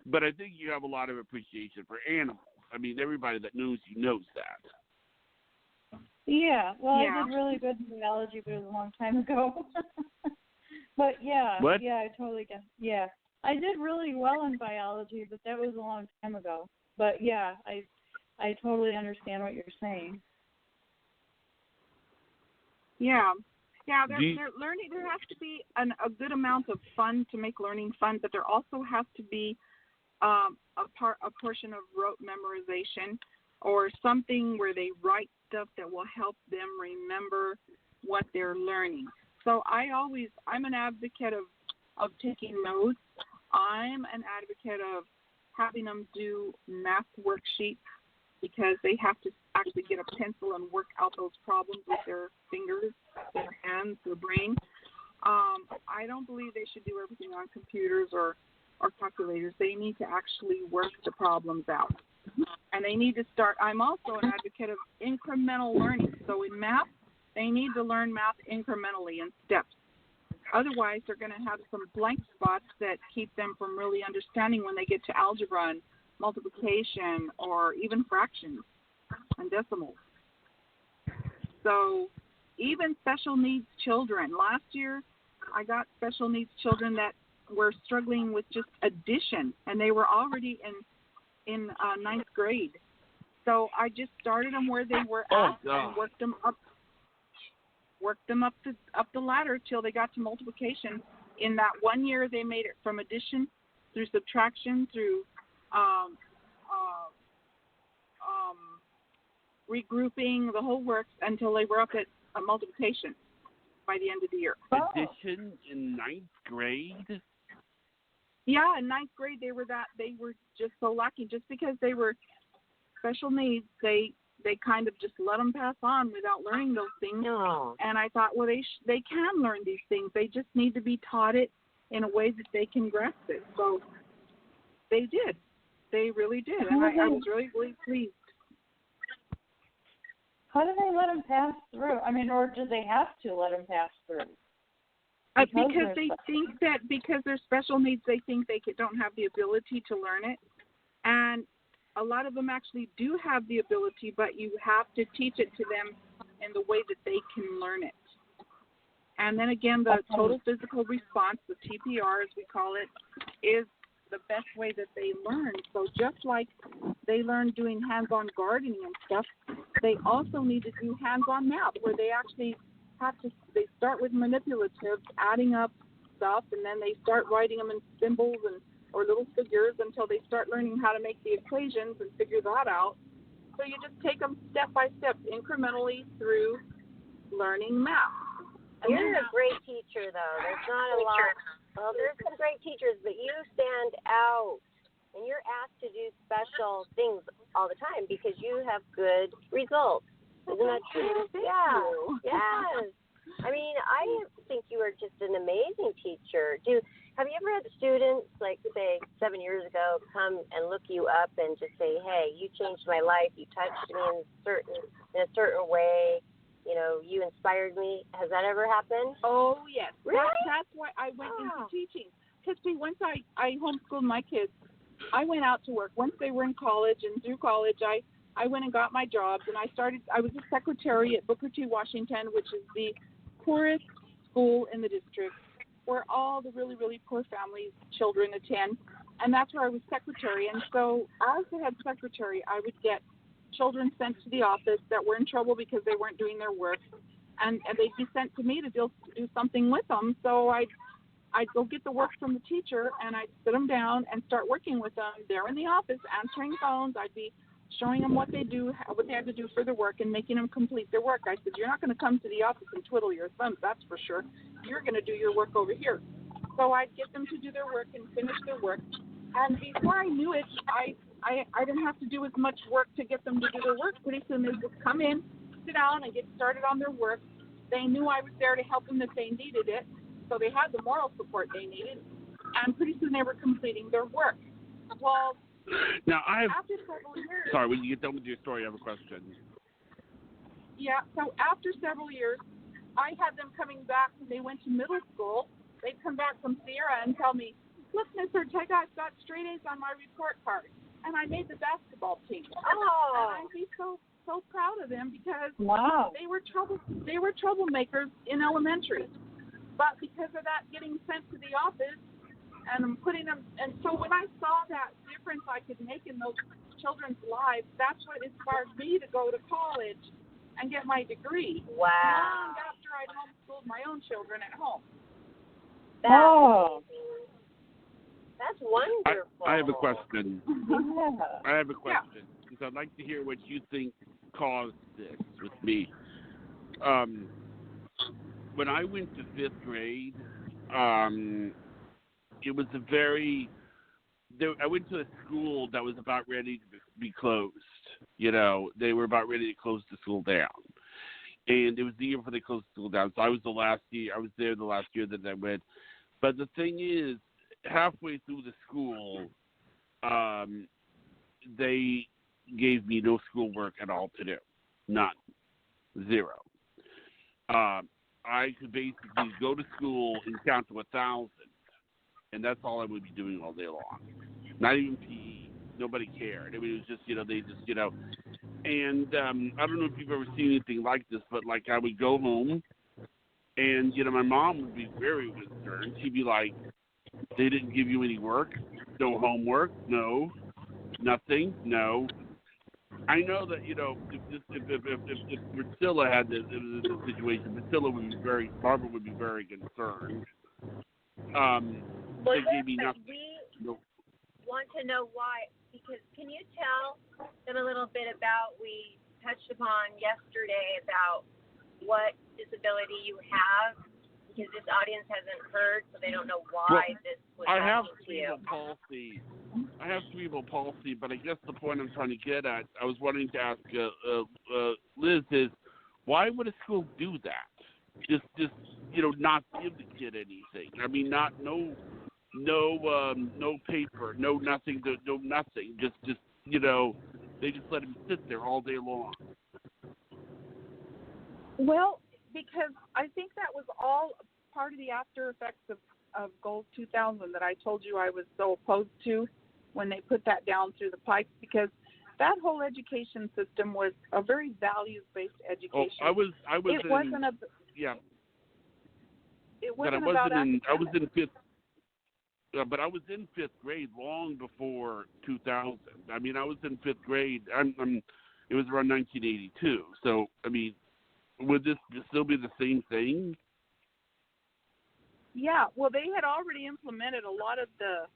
But I think you have a lot of appreciation for animals. I mean, everybody that knows you knows that. Yeah, well, I did really good in biology, but it was a long time ago. But What? I totally get. Yeah, I did really well in biology, but that was a long time ago. But yeah, I totally understand what you're saying. Yeah. Yeah, they're learning. There has to be a good amount of fun to make learning fun, but there also has to be a portion of rote memorization, or something where they write stuff that will help them remember what they're learning. So I'm an advocate of taking notes. I'm an advocate of having them do math worksheets because they have to actually get a pencil and work out those problems with their fingers, their hands, their brain. I don't believe they should do everything on computers or calculators. They need to actually work the problems out. And they need to start. I'm also an advocate of incremental learning. So in math, they need to learn math incrementally in steps. Otherwise, they're going to have some blank spots that keep them from really understanding when they get to algebra and multiplication or even fractions and decimals. So even special needs children. Last year, I got special needs children that were struggling with just addition, and they were already in ninth grade. So I just started them where they were at and worked them up the ladder till they got to multiplication. In that 1 year, they made it from addition through subtraction through regrouping, the whole works, until they were up at multiplication by the end of the year. Addition in ninth grade? Yeah, in ninth grade they were just so lucky. Just because they were special needs, they kind of just let them pass on without learning those things. No. And I thought, well, they can learn these things. They just need to be taught it in a way that they can grasp it. So they did. They really did. And I was really, really pleased. How do they let them pass through? I mean, or do they have to let them pass through? Because they think that because they're special needs, they think they don't have the ability to learn it. And a lot of them actually do have the ability, but you have to teach it to them in the way that they can learn it. And then again, the total physical response, the TPR as we call it, is the best way that they learn. So just like they learn doing hands-on gardening and stuff, they also need to do hands-on math, where they actually they start with manipulatives, adding up stuff, and then they start writing them in symbols or little figures until they start learning how to make the equations and figure that out. So you just take them step by step, incrementally through learning math. And You're a great teacher, though. There's not a lot. Well, there's some great teachers, but you stand out. And you're asked to do special things all the time because you have good results. Isn't that true? Yeah. Yes. I mean, I think you are just an amazing teacher. Have you ever had students, like, say, 7 years ago, come and look you up and just say, hey, you changed my life, you touched me in a certain way, you know, you inspired me? Has that ever happened? Oh, yes. Really? That's why I went into teaching. Because, see, once I homeschooled my kids, I went out to work. Once they were in college and through college, I went and got my jobs, and I was a secretary at Booker T. Washington, which is the poorest school in the district, where all the really, really poor families' children attend, and that's where I was secretary. And so as the head secretary, I would get children sent to the office that were in trouble because they weren't doing their work, and they'd be sent to me to do something with them. So I'd go get the work from the teacher, and I'd sit them down and start working with them. They're in the office answering phones. I'd be showing them what they had to do for their work and making them complete their work. I said, you're not going to come to the office and twiddle your thumbs, that's for sure. You're going to do your work over here. So I'd get them to do their work and finish their work. And before I knew it, I didn't have to do as much work to get them to do their work. Pretty soon they just come in, sit down, and get started on their work. They knew I was there to help them if they needed it. So they had the moral support they needed. And pretty soon they were completing their work. Well, now after several years. Sorry, when you get done with your story, I have a question. Yeah, so after several years, I had them coming back when they went to middle school. They'd come back from Sierra and tell me, look, Miss Ortega, I've got straight A's on my report card. And I made the basketball team. Oh. And I'd be so proud of them because wow. they were troublemakers in elementary. But because of that, getting sent to the office, and I'm putting them, and so when I saw that difference I could make in those children's lives, that's what inspired me to go to college and get my degree. Wow. Long after I'd homeschooled my own children at home. That's wonderful. I have a question. Yeah. I have a question because I'd like to hear what you think caused this with me. when I went to 5th grade, it was I went to a school that was about ready to be closed. You know, they were about ready to close the school down. And it was the year before they closed the school down. So I was there the last year that I went. But the thing is, halfway through the school, they gave me no schoolwork at all to do. None. Zero. I could basically go to school and count to 1,000, and that's all I would be doing all day long. Not even PE. Nobody cared. I mean, it was just, they just, And I don't know if you've ever seen anything like this, but, like, I would go home, and, my mom would be very concerned. She'd be like, they didn't give you any work? No homework? No. Nothing? No. I know that, if Priscilla had this situation, Barbara would be very concerned. They gave me nothing. We want to know why, because can you tell them a little bit about, we touched upon yesterday about what disability you have, because this audience hasn't heard, so they don't know why this was happening to you. I have cerebral palsy, but I guess the point I'm trying to get at, I was wanting to ask Liz, is why would a school do that? Just not give the kid anything. I mean, no paper, no nothing, no nothing. Just they just let him sit there all day long. Well, because I think that was all part of the after effects of Goals 2000 that I told you I was so opposed to when they put that down through the pipes, because that whole education system was a very values-based education. Oh, I was It wasn't about I was in fifth. But I was in 5th grade long before 2000. I mean, I was in 5th grade. It was around 1982. So, I mean, would this still be the same thing? Yeah. Well, they had already implemented a lot of the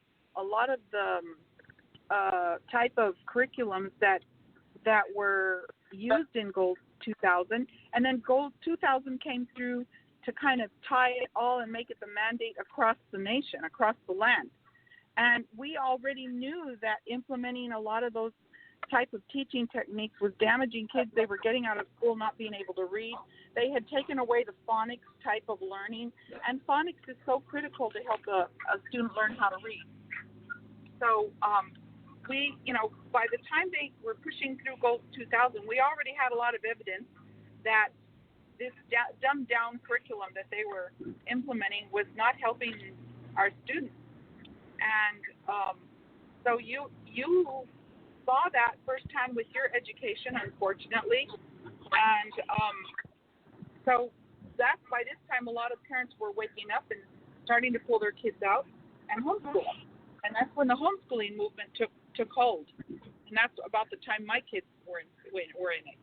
type of curriculums that were used in Goals 2000, and then Goals 2000 came through to kind of tie it all and make it the mandate across the nation, across the land. And we already knew that implementing a lot of those type of teaching techniques was damaging kids. They were getting out of school not being able to read. They had taken away the phonics type of learning, and phonics is so critical to help a student learn how to read. So we, by the time they were pushing through Goals 2000, we already had a lot of evidence that this dumbed down curriculum that they were implementing was not helping our students. And so you saw that first time with your education, unfortunately. And so that's by this time a lot of parents were waking up and starting to pull their kids out and homeschool them. And that's when the homeschooling movement took hold. And that's about the time my kids were in it.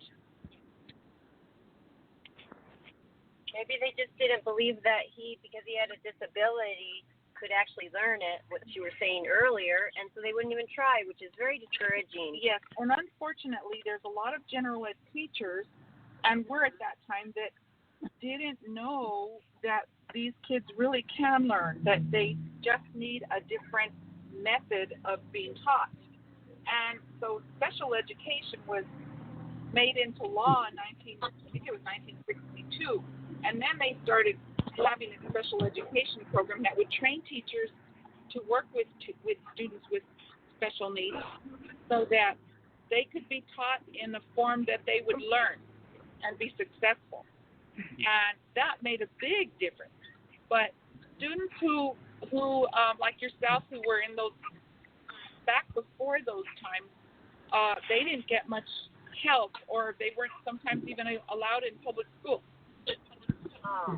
Maybe they just didn't believe that because he had a disability, could actually learn it, what you were saying earlier, and so they wouldn't even try, which is very discouraging. Yes, and unfortunately, there's a lot of general ed teachers, and we're at that time, that didn't know that these kids really can learn, that they just need a different method of being taught. And so special education was made into law in 1962. And then they started having a special education program that would train teachers to work with students with special needs so that they could be taught in the form that they would learn and be successful. And that made a big difference. But students who like yourself, who were in those, back before those times, they didn't get much help, or they weren't sometimes even allowed in public school. Oh.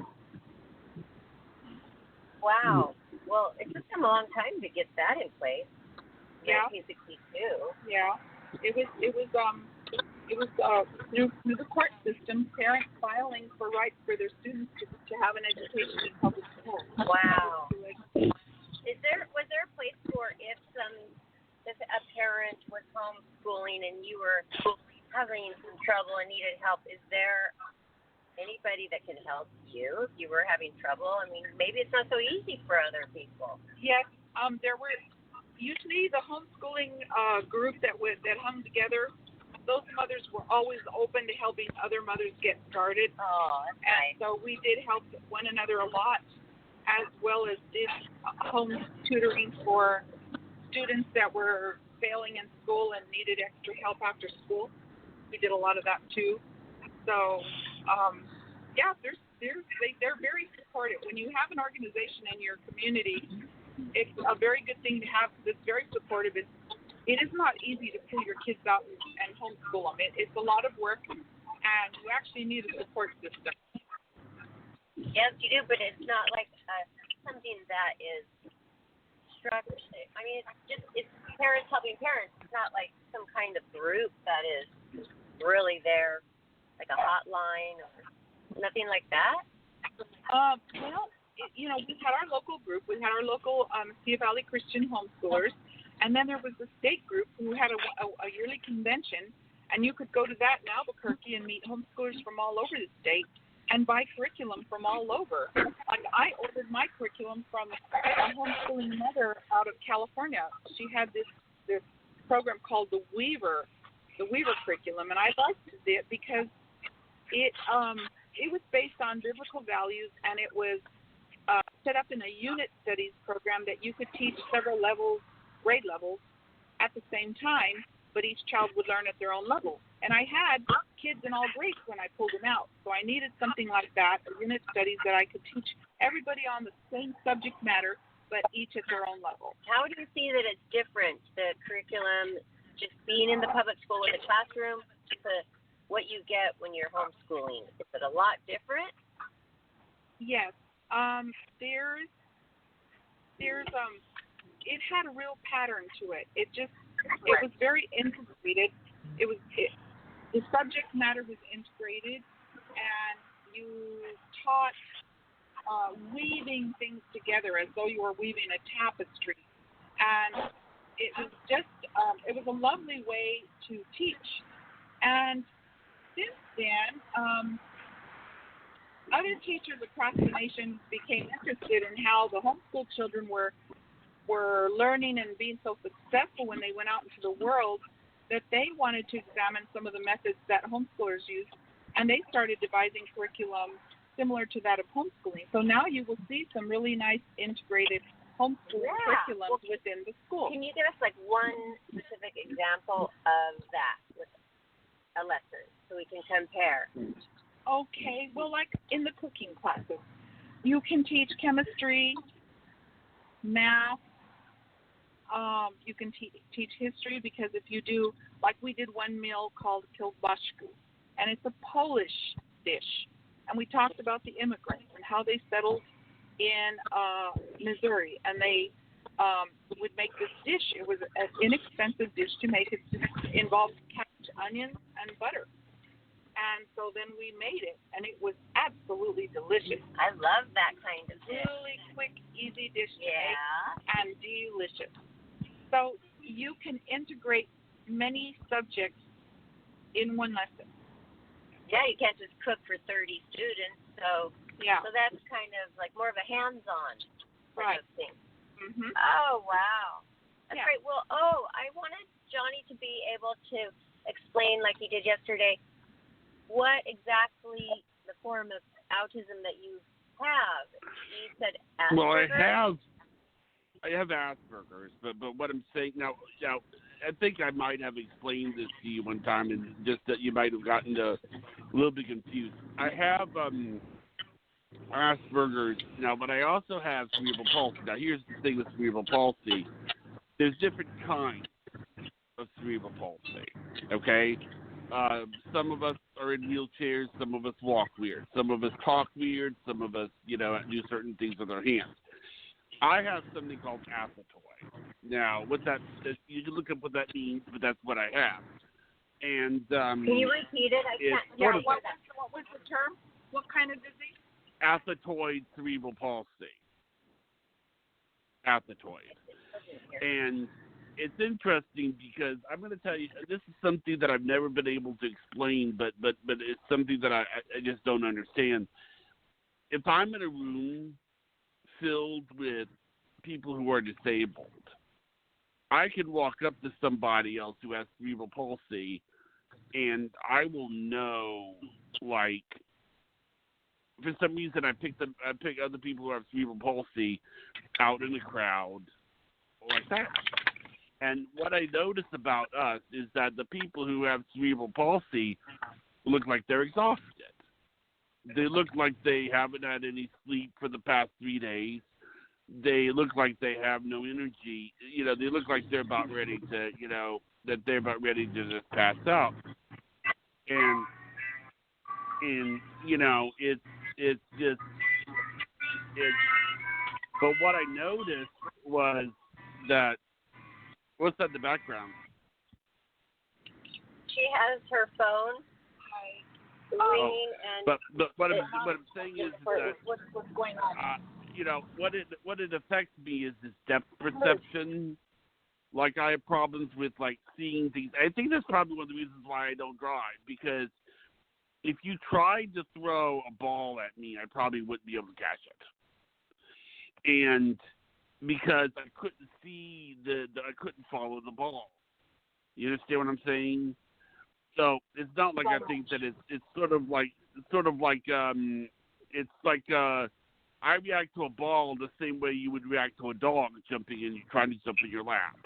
Wow. Well, it took them a long time to get that in place. Yeah. 1962. Yeah. It was through the court system, parents filing for rights for their students to have an education in public school. Wow. Was there a place for if a parent was homeschooling and you were having some trouble and needed help, is there anybody that can help you if you were having trouble. I mean, maybe it's not so easy for other people. Yes, there were usually the homeschooling group that hung together. Those mothers were always open to helping other mothers get started. Oh, that's And nice. so we did help one another a lot, as well as did home tutoring for students that were failing in school and needed extra help after school. We did a lot of that too. So, yeah, they're very supportive. When you have an organization in your community, it's a very good thing to have because it's very supportive. It is not easy to pull your kids out and homeschool them. It's a lot of work, and you actually need a support system. Yes, you do, but it's not like something that is structured. I mean, it's parents helping parents. It's not like some kind of group that is really there, like a hotline or nothing like that. Well, we had our local group. We had our local Sea Valley Christian homeschoolers, and then there was the state group who had a yearly convention, and you could go to that in Albuquerque and meet homeschoolers from all over the state and buy curriculum from all over. Like I ordered my curriculum from a homeschooling mother out of California. She had this program called the Weaver curriculum, and I liked it because it was based on biblical values, and it was set up in a unit studies program that you could teach several grade levels at the same time, but each child would learn at their own level. And I had kids in all grades when I pulled them out, so I needed something like that, a unit studies that I could teach everybody on the same subject matter, but each at their own level. How do you see that it's different, the curriculum, just being in the public school in the classroom, to what you get when you're homeschooling? Is it a lot different? Yes. It had a real pattern to it. It was very integrated. The subject matter was integrated, and you taught weaving things together as though you were weaving a tapestry. And it was it was a lovely way to teach. And since then, other teachers across the nation became interested in how the homeschool children were learning and being so successful when they went out into the world that they wanted to examine some of the methods that homeschoolers use, and they started devising curriculum similar to that of homeschooling. So now you will see some really nice integrated homeschooling curriculums within the school. Can you give us like one specific example of that with a lesson so we can compare? Okay, well, like in the cooking classes, you can teach chemistry, math. You can teach history, because if you do, like we did one meal called kielbasa, and it's a Polish dish. And we talked about the immigrants and how they settled in Missouri, and they would make this dish. It was an inexpensive dish to make. It involved cabbage, onions, and butter. And so then we made it, and it was absolutely delicious. I love that kind of dish. Really quick, easy dish to Yeah. make, and delicious. So you can integrate many subjects in one lesson. Yeah, you can't just cook for 30 students. So Yeah. So that's kind of like more of a hands-on Right. of thing. Mm-hmm. Oh, wow. That's Yeah. great. Well, I wanted Johnny to be able to explain, like he did yesterday, what exactly the form of autism that you have. You said Asperger's. Well, I have Asperger's, but what I'm saying now, I think I might have explained this to you one time, and just that you might have gotten a little bit confused. I have Asperger's now, but I also have cerebral palsy. Now, here's the thing with cerebral palsy: there's different kinds of cerebral palsy. Okay, some of us are in wheelchairs, some of us walk weird, some of us talk weird, some of us, do certain things with our hands. I have something called athetoid. Now, what that you can look up what that means, but that's what I have. And Can you repeat it? I can't. Yeah. hear What that. was the term? What kind of disease? athetoid cerebral palsy. Athetoid. And it's interesting because I'm going to tell you, this is something that I've never been able to explain, but it's something that I just don't understand. If I'm in a room filled with people who are disabled, I can walk up to somebody else who has cerebral palsy, and I will know, like, for some reason I pick other people who have cerebral palsy out in the crowd like that. And what I notice about us is that the people who have cerebral palsy look like they're exhausted. They look like they haven't had any sleep for the past 3 days. They look like they have no energy. You know, they look like they're about ready to, you know, that they're about ready to just pass out. And you know, it's just, but what I noticed was that, what's that in the background? She has her phone ringing, and but what I'm saying is that what's going on? you know, what it affects me is this depth perception. Like, I have problems with, like, seeing things. I think that's probably one of the reasons why I don't drive, because if you tried to throw a ball at me, I probably wouldn't be able to catch it. And because I couldn't see I couldn't follow the ball. You understand what I'm saying? So it's not like I think that it's sort of like I react to a ball the same way you would react to a dog jumping in, trying to jump in your lap.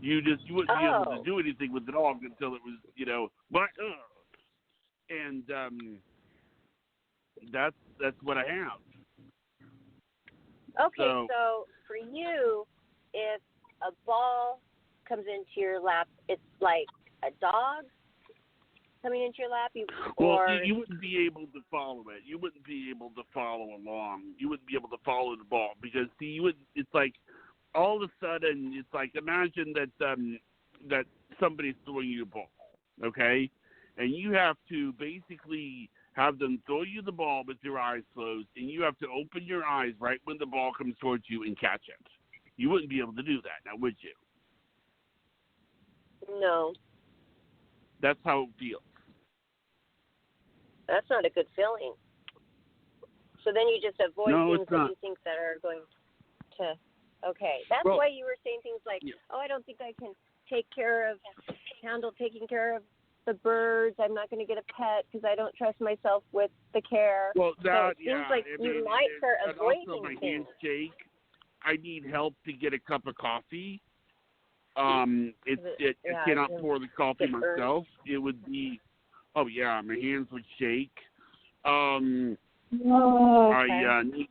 You wouldn't be able to do anything with the dog until it was, you know, and that's what I have. Okay, so for you, if a ball comes into your lap, it's like a dog coming into your lap? You wouldn't be able to follow it. You wouldn't be able to follow along. You wouldn't be able to follow the ball because, see, it's like all of a sudden, it's like, imagine that somebody's throwing you a ball, okay? And you have to basically have them throw you the ball with your eyes closed, and you have to open your eyes right when the ball comes towards you and catch it. You wouldn't be able to do that, now would you? No. That's how it feels. That's not a good feeling. So then you just avoid things that you think that are going to... Okay. That's why you were saying things like, I don't think I can handle taking care of the birds. I'm not going to get a pet because I don't trust myself with the care. Well, that, so it seems like you might start avoiding also my things. hands shake. I need help to get a cup of coffee. I cannot pour the coffee myself. It would be, my hands would shake. I need,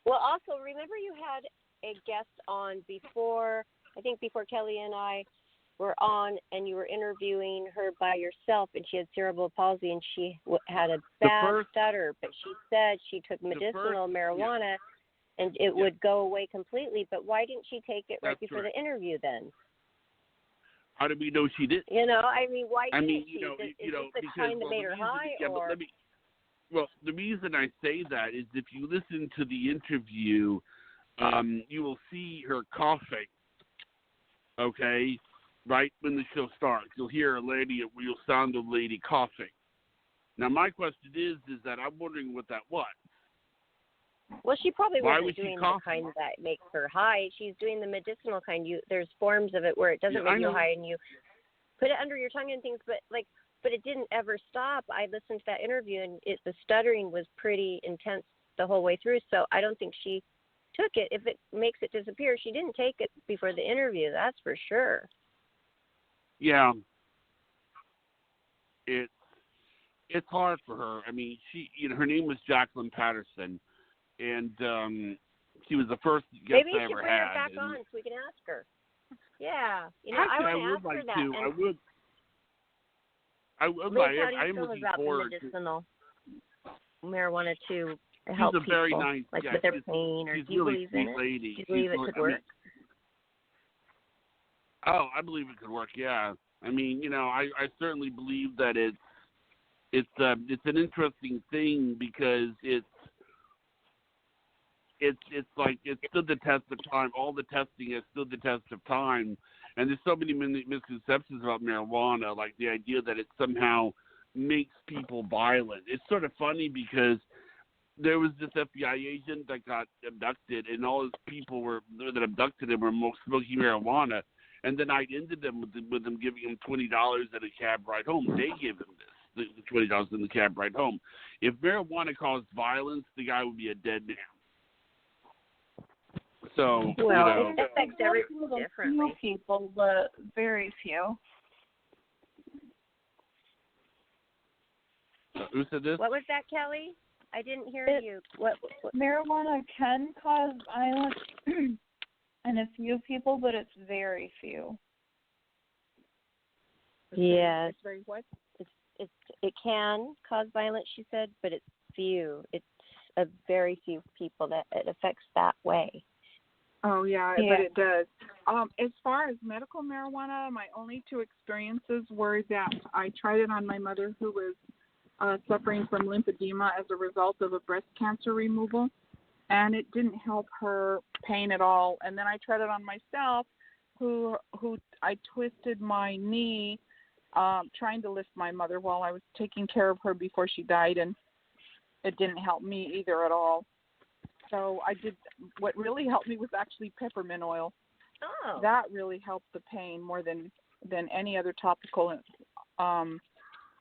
Well, also, remember you had a guest on before Kelly and I were on, and you were interviewing her by yourself, and she had cerebral palsy, and she had a bad stutter, but she said she took medicinal marijuana, and it would go away completely. But why didn't she take it right before the interview then? How did we know she did? You know, I mean, why didn't she? Is it the kind that made her high, or? Well, the reason I say that is if you listen to the interview, you will see her coughing, okay, right when the show starts. You'll hear you'll sound a lady coughing. Now, my question is that I'm wondering what that was. Well, she probably wasn't doing the kind that makes her high. She's doing the medicinal kind. There's forms of it where it doesn't make you high, and you put it under your tongue and things, but it didn't ever stop. I listened to that interview, and the stuttering was pretty intense the whole way through, so I don't think she took it. If it makes it disappear, she didn't take it before the interview, that's for sure. Yeah. It's hard for her. I mean, her name was Jacqueline Patterson, and she was the first guest I ever had. Maybe you should bring her back on so we can ask her. Yeah. Actually, I want to ask her that. I would. I would. Liz, how do you feel about the medicinal marijuana to help people, very nice, with their pain, or do you believe in it? Lady. Do you believe it could work? I believe it could work. Yeah. I mean, I certainly believe that it's an interesting thing because it's like it stood the test of time. All the testing has stood the test of time, and there's so many misconceptions about marijuana, like the idea that it somehow makes people violent. It's sort of funny because there was this FBI agent that got abducted, and all his people that abducted him were smoking marijuana, and then I ended them with them giving him $20 and a cab ride home. They gave him the $20 in the cab ride home. If marijuana caused violence, the guy would be a dead man. So, well, it affects everyone differently. Few people, but very few. Who said this? What was that, Kelly? I didn't hear you. What? Marijuana can cause violence in a few people, but it's very few. Yes. It's very what? It can cause violence, she said, but it's few. It's a very few people that it affects that way. Oh, yeah, but it does. As far as medical marijuana, my only two experiences were that I tried it on my mother who was suffering from lymphedema as a result of a breast cancer removal, and it didn't help her pain at all. And then I tried it on myself, who I twisted my knee trying to lift my mother while I was taking care of her before she died, and it didn't help me either at all. So what really helped me was actually peppermint oil. Oh. That really helped the pain more than any other topical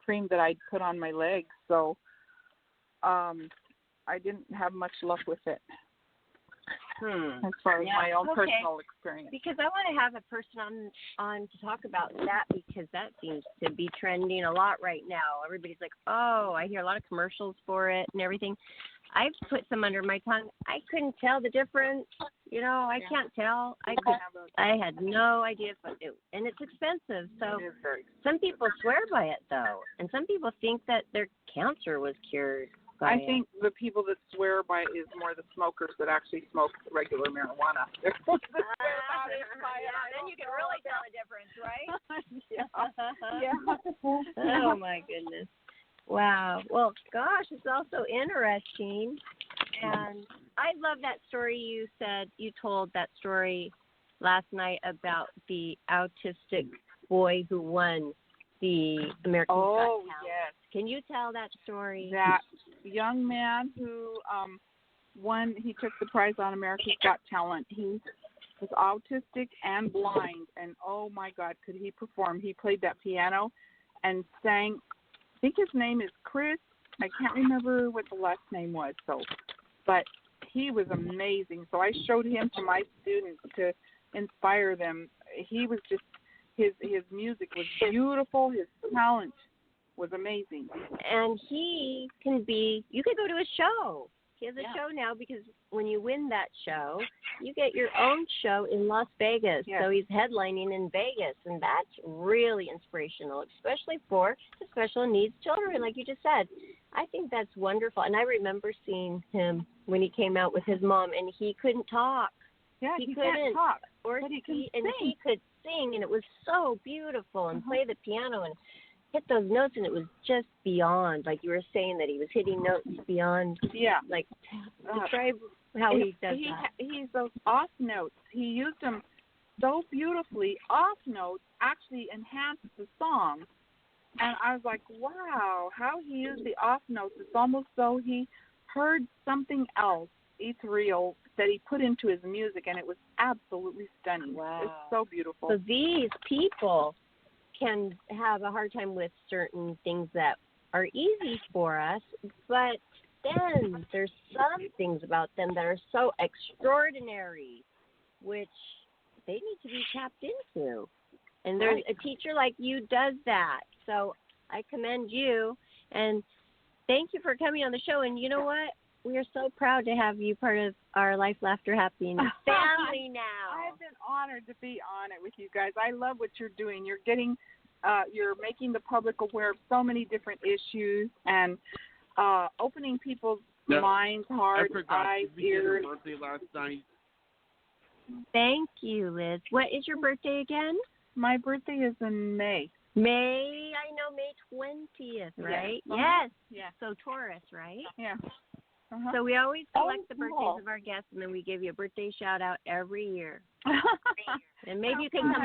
cream that I'd put on my legs. So I didn't have much luck with it as far as my own personal experience. Because I want to have a person on to talk about that, because that seems to be trending a lot right now. Everybody's like, oh, I hear a lot of commercials for it and everything. I've put some under my tongue. I couldn't tell the difference. I can't tell. I had no idea and it's expensive. So some people swear by it though, and some people think that their cancer was cured. I think the people that swear by it is more the smokers that actually smoke regular marijuana. Then you can really tell the difference, right? Yeah. Oh my goodness. Wow. Well, gosh, it's also interesting. And I love that story you told that story last night about the autistic boy who won the American Got Talent. Yes. Can you tell that story? That young man who won, he took the prize on America's Got Talent. He was autistic and blind, and oh my God, could he perform. He played that piano and sang. I think his name is Chris. I can't remember what the last name was, but he was amazing. So I showed him to my students to inspire them. He was just, his music was beautiful. His talent was amazing. And you could go to a show. He has a show now, because when you win that show, you get your own show in Las Vegas. Yes. So he's headlining in Vegas, and that's really inspirational, especially for the special needs children, like you just said. I think that's wonderful. And I remember seeing him when he came out with his mom, and he couldn't talk. Yeah, he couldn't couldn't talk. Or but he could sing, and it was so beautiful, and play the piano and hit those notes, and it was just beyond, like you were saying, that he was hitting notes beyond. Yeah. Like, describe how he does that. He's those off notes. He used them so beautifully. Off notes actually enhanced the song. And I was like, wow, how he used the off notes. It's almost though he heard something else, ethereal, that he put into his music, and it was absolutely stunning. Wow. It's so beautiful. So these people can have a hard time with certain things that are easy for us, but then there's some things about them that are so extraordinary, which they need to be tapped into. And there's a teacher like you does that. So I commend you, and thank you for coming on the show. And you know what? We are so proud to have you part of our Life, Laughter, Happiness family now. I've been honored to be on it with you guys. I love what you're doing. You're making the public aware of so many different issues, and opening people's minds, hearts, eyes, ears. Your birthday last night. Thank you, Liz. What is your birthday again? My birthday is in May. May 20th, right? Yes. Yes. Yeah. So Taurus, right? Yeah. So we always collect the cool. birthdays of our guests, and then we give you a birthday shout out every year. And maybe you can come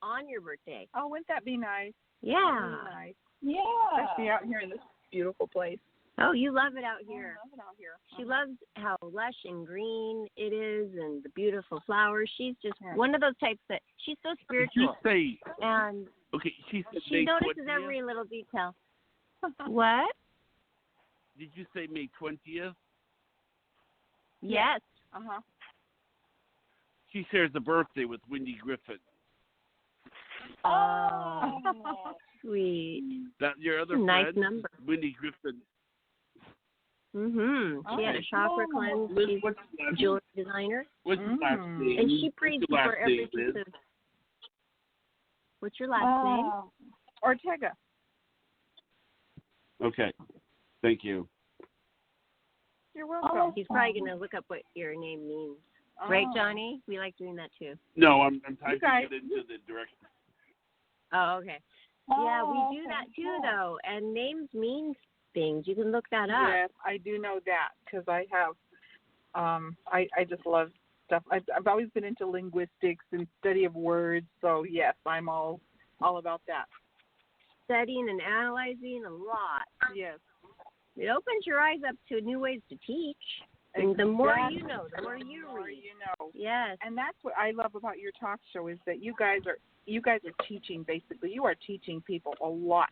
on your birthday. Oh, wouldn't that be nice? Yeah. Really nice. Yeah. Especially out here in this beautiful place. Oh, you love it out here. I love it out here. She loves how lush and green it is and the beautiful flowers. She's just one of those types that she's so spiritual. Did you say, and okay, she she notices every little detail. What? Did you say May 20th? Yes. Uh-huh. She shares a birthday with Wendy Griffin. Oh, sweet. That your other Nice friend, number. Wendy Griffin. She had a chakra cleanse. Liz, She's what's a jewelry designer. What's your last name? And she prays What's your for last every name, piece Liz? of. What's your last name? Ortega. Okay, thank you. You're welcome. He's probably going to look up what your name means. Right, Johnny? We like doing that too. No, I'm typing guys- it into the direction. Oh, okay. Yeah, we do that too, though. And names mean things. You can look that up. Yes, I do know that because I have. I just love stuff. I've always been into linguistics and study of words. So yes, I'm all about that. Studying and analyzing a lot. Yes. It opens your eyes up to new ways to teach. And the more you know, the more you read. You know. Yes. And that's what I love about your talk show is that you guys are teaching basically. You are teaching people a lot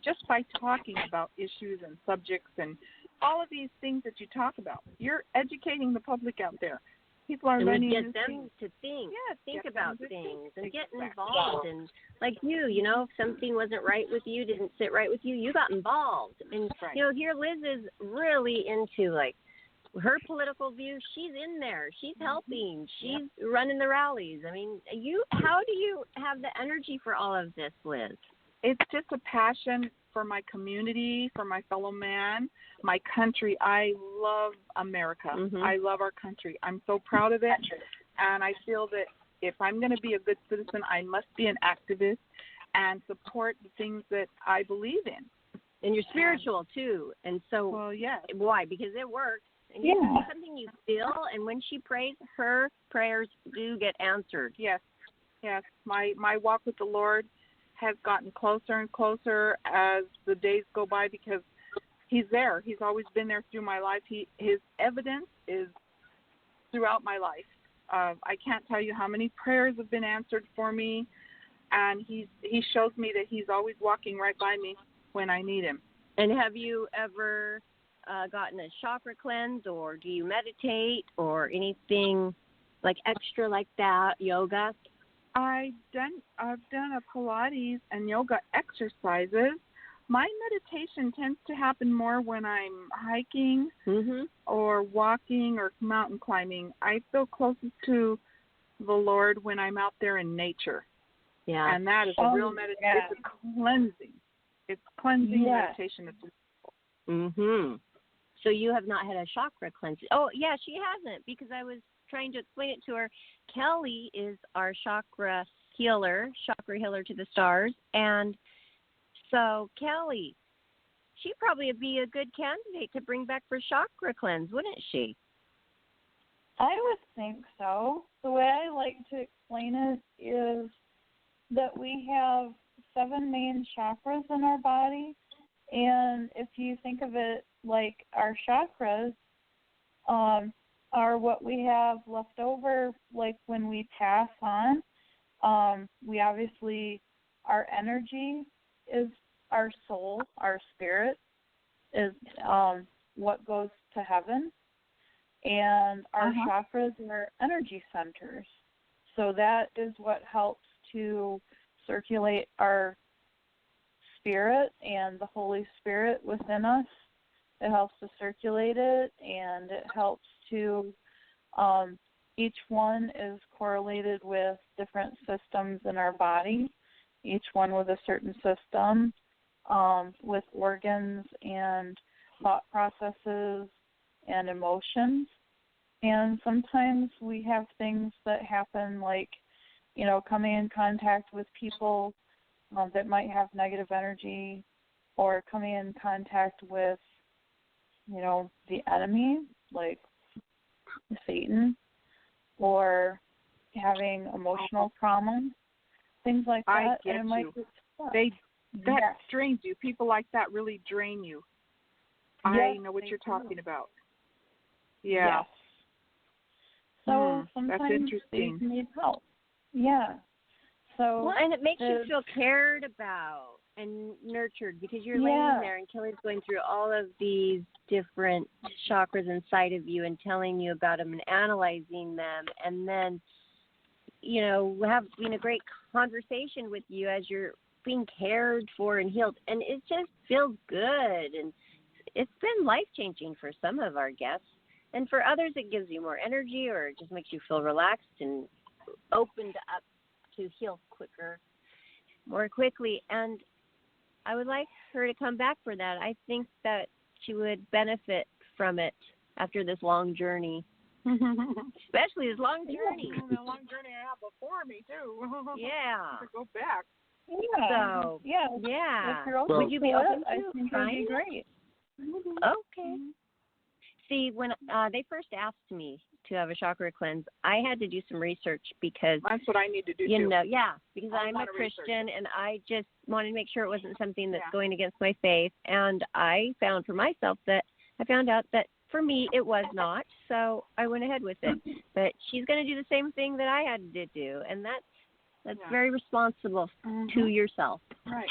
just by talking about issues and subjects and all of these things that you talk about. You're educating the public out there. People are and learning we get new them things. to think, Yes, get about them to things, think. and get Exactly. involved. And like you know, if something wasn't right with you, didn't sit right with you, you got involved. And Right. you know, here Liz is really into like her political views. She's in there. She's helping. She's running the rallies. I mean, how do you have the energy for all of this, Liz? It's just a passion for my community, for my fellow man, my country. I love America. Mhm. I love our country. I'm so proud of it. And I feel that if I'm going to be a good citizen, I must be an activist and support the things that I believe in. And you're spiritual too. And so Well, yes. why? Because it works. And Yeah. it's something you feel, and when she prays, her prayers do get answered. Yes. My walk with the Lord has gotten closer and closer as the days go by because He's there. He's always been there through my life. His evidence is throughout my life. I can't tell you how many prayers have been answered for me, and he shows me that He's always walking right by me when I need Him. And have you ever gotten a chakra cleanse, or do you meditate, or anything like extra like that, yoga? I've done a Pilates and yoga exercises. My meditation tends to happen more when I'm hiking or walking or mountain climbing. I feel closest to the Lord when I'm out there in nature. Yeah. And that is a real meditation. yeah. It's a cleansing. It's cleansing meditation. So you have not had a chakra cleanse? Oh, yeah, she hasn't, because I was trying to explain it to her. Kelly is our chakra healer to the stars, and so Kelly, she probably would be a good candidate to bring back for chakra cleanse, wouldn't she? I would think so. The way I like to explain it is that we have 7 main chakras in our body, and if you think of it like our chakras are what we have left over, like when we pass on. We obviously, our energy is our soul, our spirit is what goes to heaven, and our chakras are energy centers. So that is what helps to circulate our spirit and the Holy Spirit within us. It helps to circulate it, and it helps to, each one is correlated with different systems in our body, each one with a certain system, with organs and thought processes and emotions. And sometimes we have things that happen like, coming in contact with people that might have negative energy, or coming in contact with the enemy, like Satan, or having emotional trauma, things like that. I get and it might you. get stuck. That Yes. drains you. People like that really drain you. I Yes, know what they you're do. talking about. Yeah. Yes. So that's sometimes interesting. they need help. Yeah. So Well, and it makes you the- feel cared about and nurtured because you're Yeah. laying there and Kelly's going through all of these different chakras inside of you and telling you about them and analyzing them, and then having a great conversation with you as you're being cared for and healed, and it just feels good, and it's been life-changing for some of our guests, and for others it gives you more energy or it just makes you feel relaxed and opened up to heal more quickly. And I would like her to come back for that. I think that she would benefit from it after this long journey, especially this long journey. The long journey I have before me too. Yeah. To go back. Yeah. So, yeah. yeah. If you're open Would you be to open it, I to think it'd trying be it? great. Okay. See, when they first asked me to have a chakra cleanse, I had to do some research because, That's what I need to do you too. know, because A I'm a lot of research. Christian and I just wanted to make sure it wasn't something that's Yeah. going against my faith. And I found for myself that I found out that for me it was not, so I went ahead with it. But she's going to do the same thing that I had to do, and that's Yeah. very responsible to yourself. Right.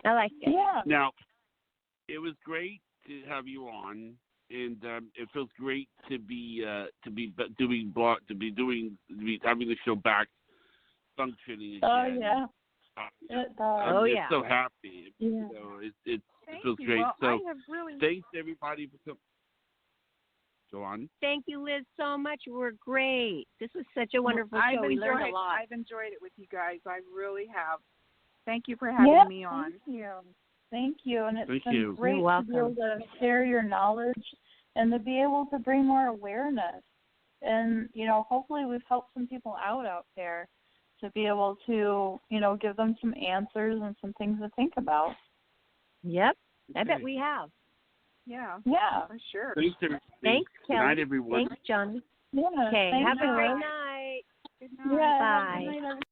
I like it. Yeah. Now, it was great to have you on, and it feels great to be having the show back functioning again. Oh yeah. It does. I'm just yeah. so happy. Yeah. It Thank feels you. great. Well, So I have really. thanks everybody for coming. Go on. Thank you, Liz, so much. We're great. This was such a wonderful show. We learned a lot. I've enjoyed it with you guys. I really have. Thank you for having me on. Thank you. Thank you. And it's Thank been you. great You're to be able welcome. to share your knowledge and to be able to bring more awareness. And, hopefully we've helped some people out there to be able to, give them some answers and some things to think about. Yep. I bet Okay. we have. Yeah. Yeah. For sure. Thanks, everybody. Thanks, Good Kelly. night, everyone. Thanks, Johnny. Yeah. Okay. Thank Have a you. great night. Good night. Yeah. Bye. Have a good night, everyone.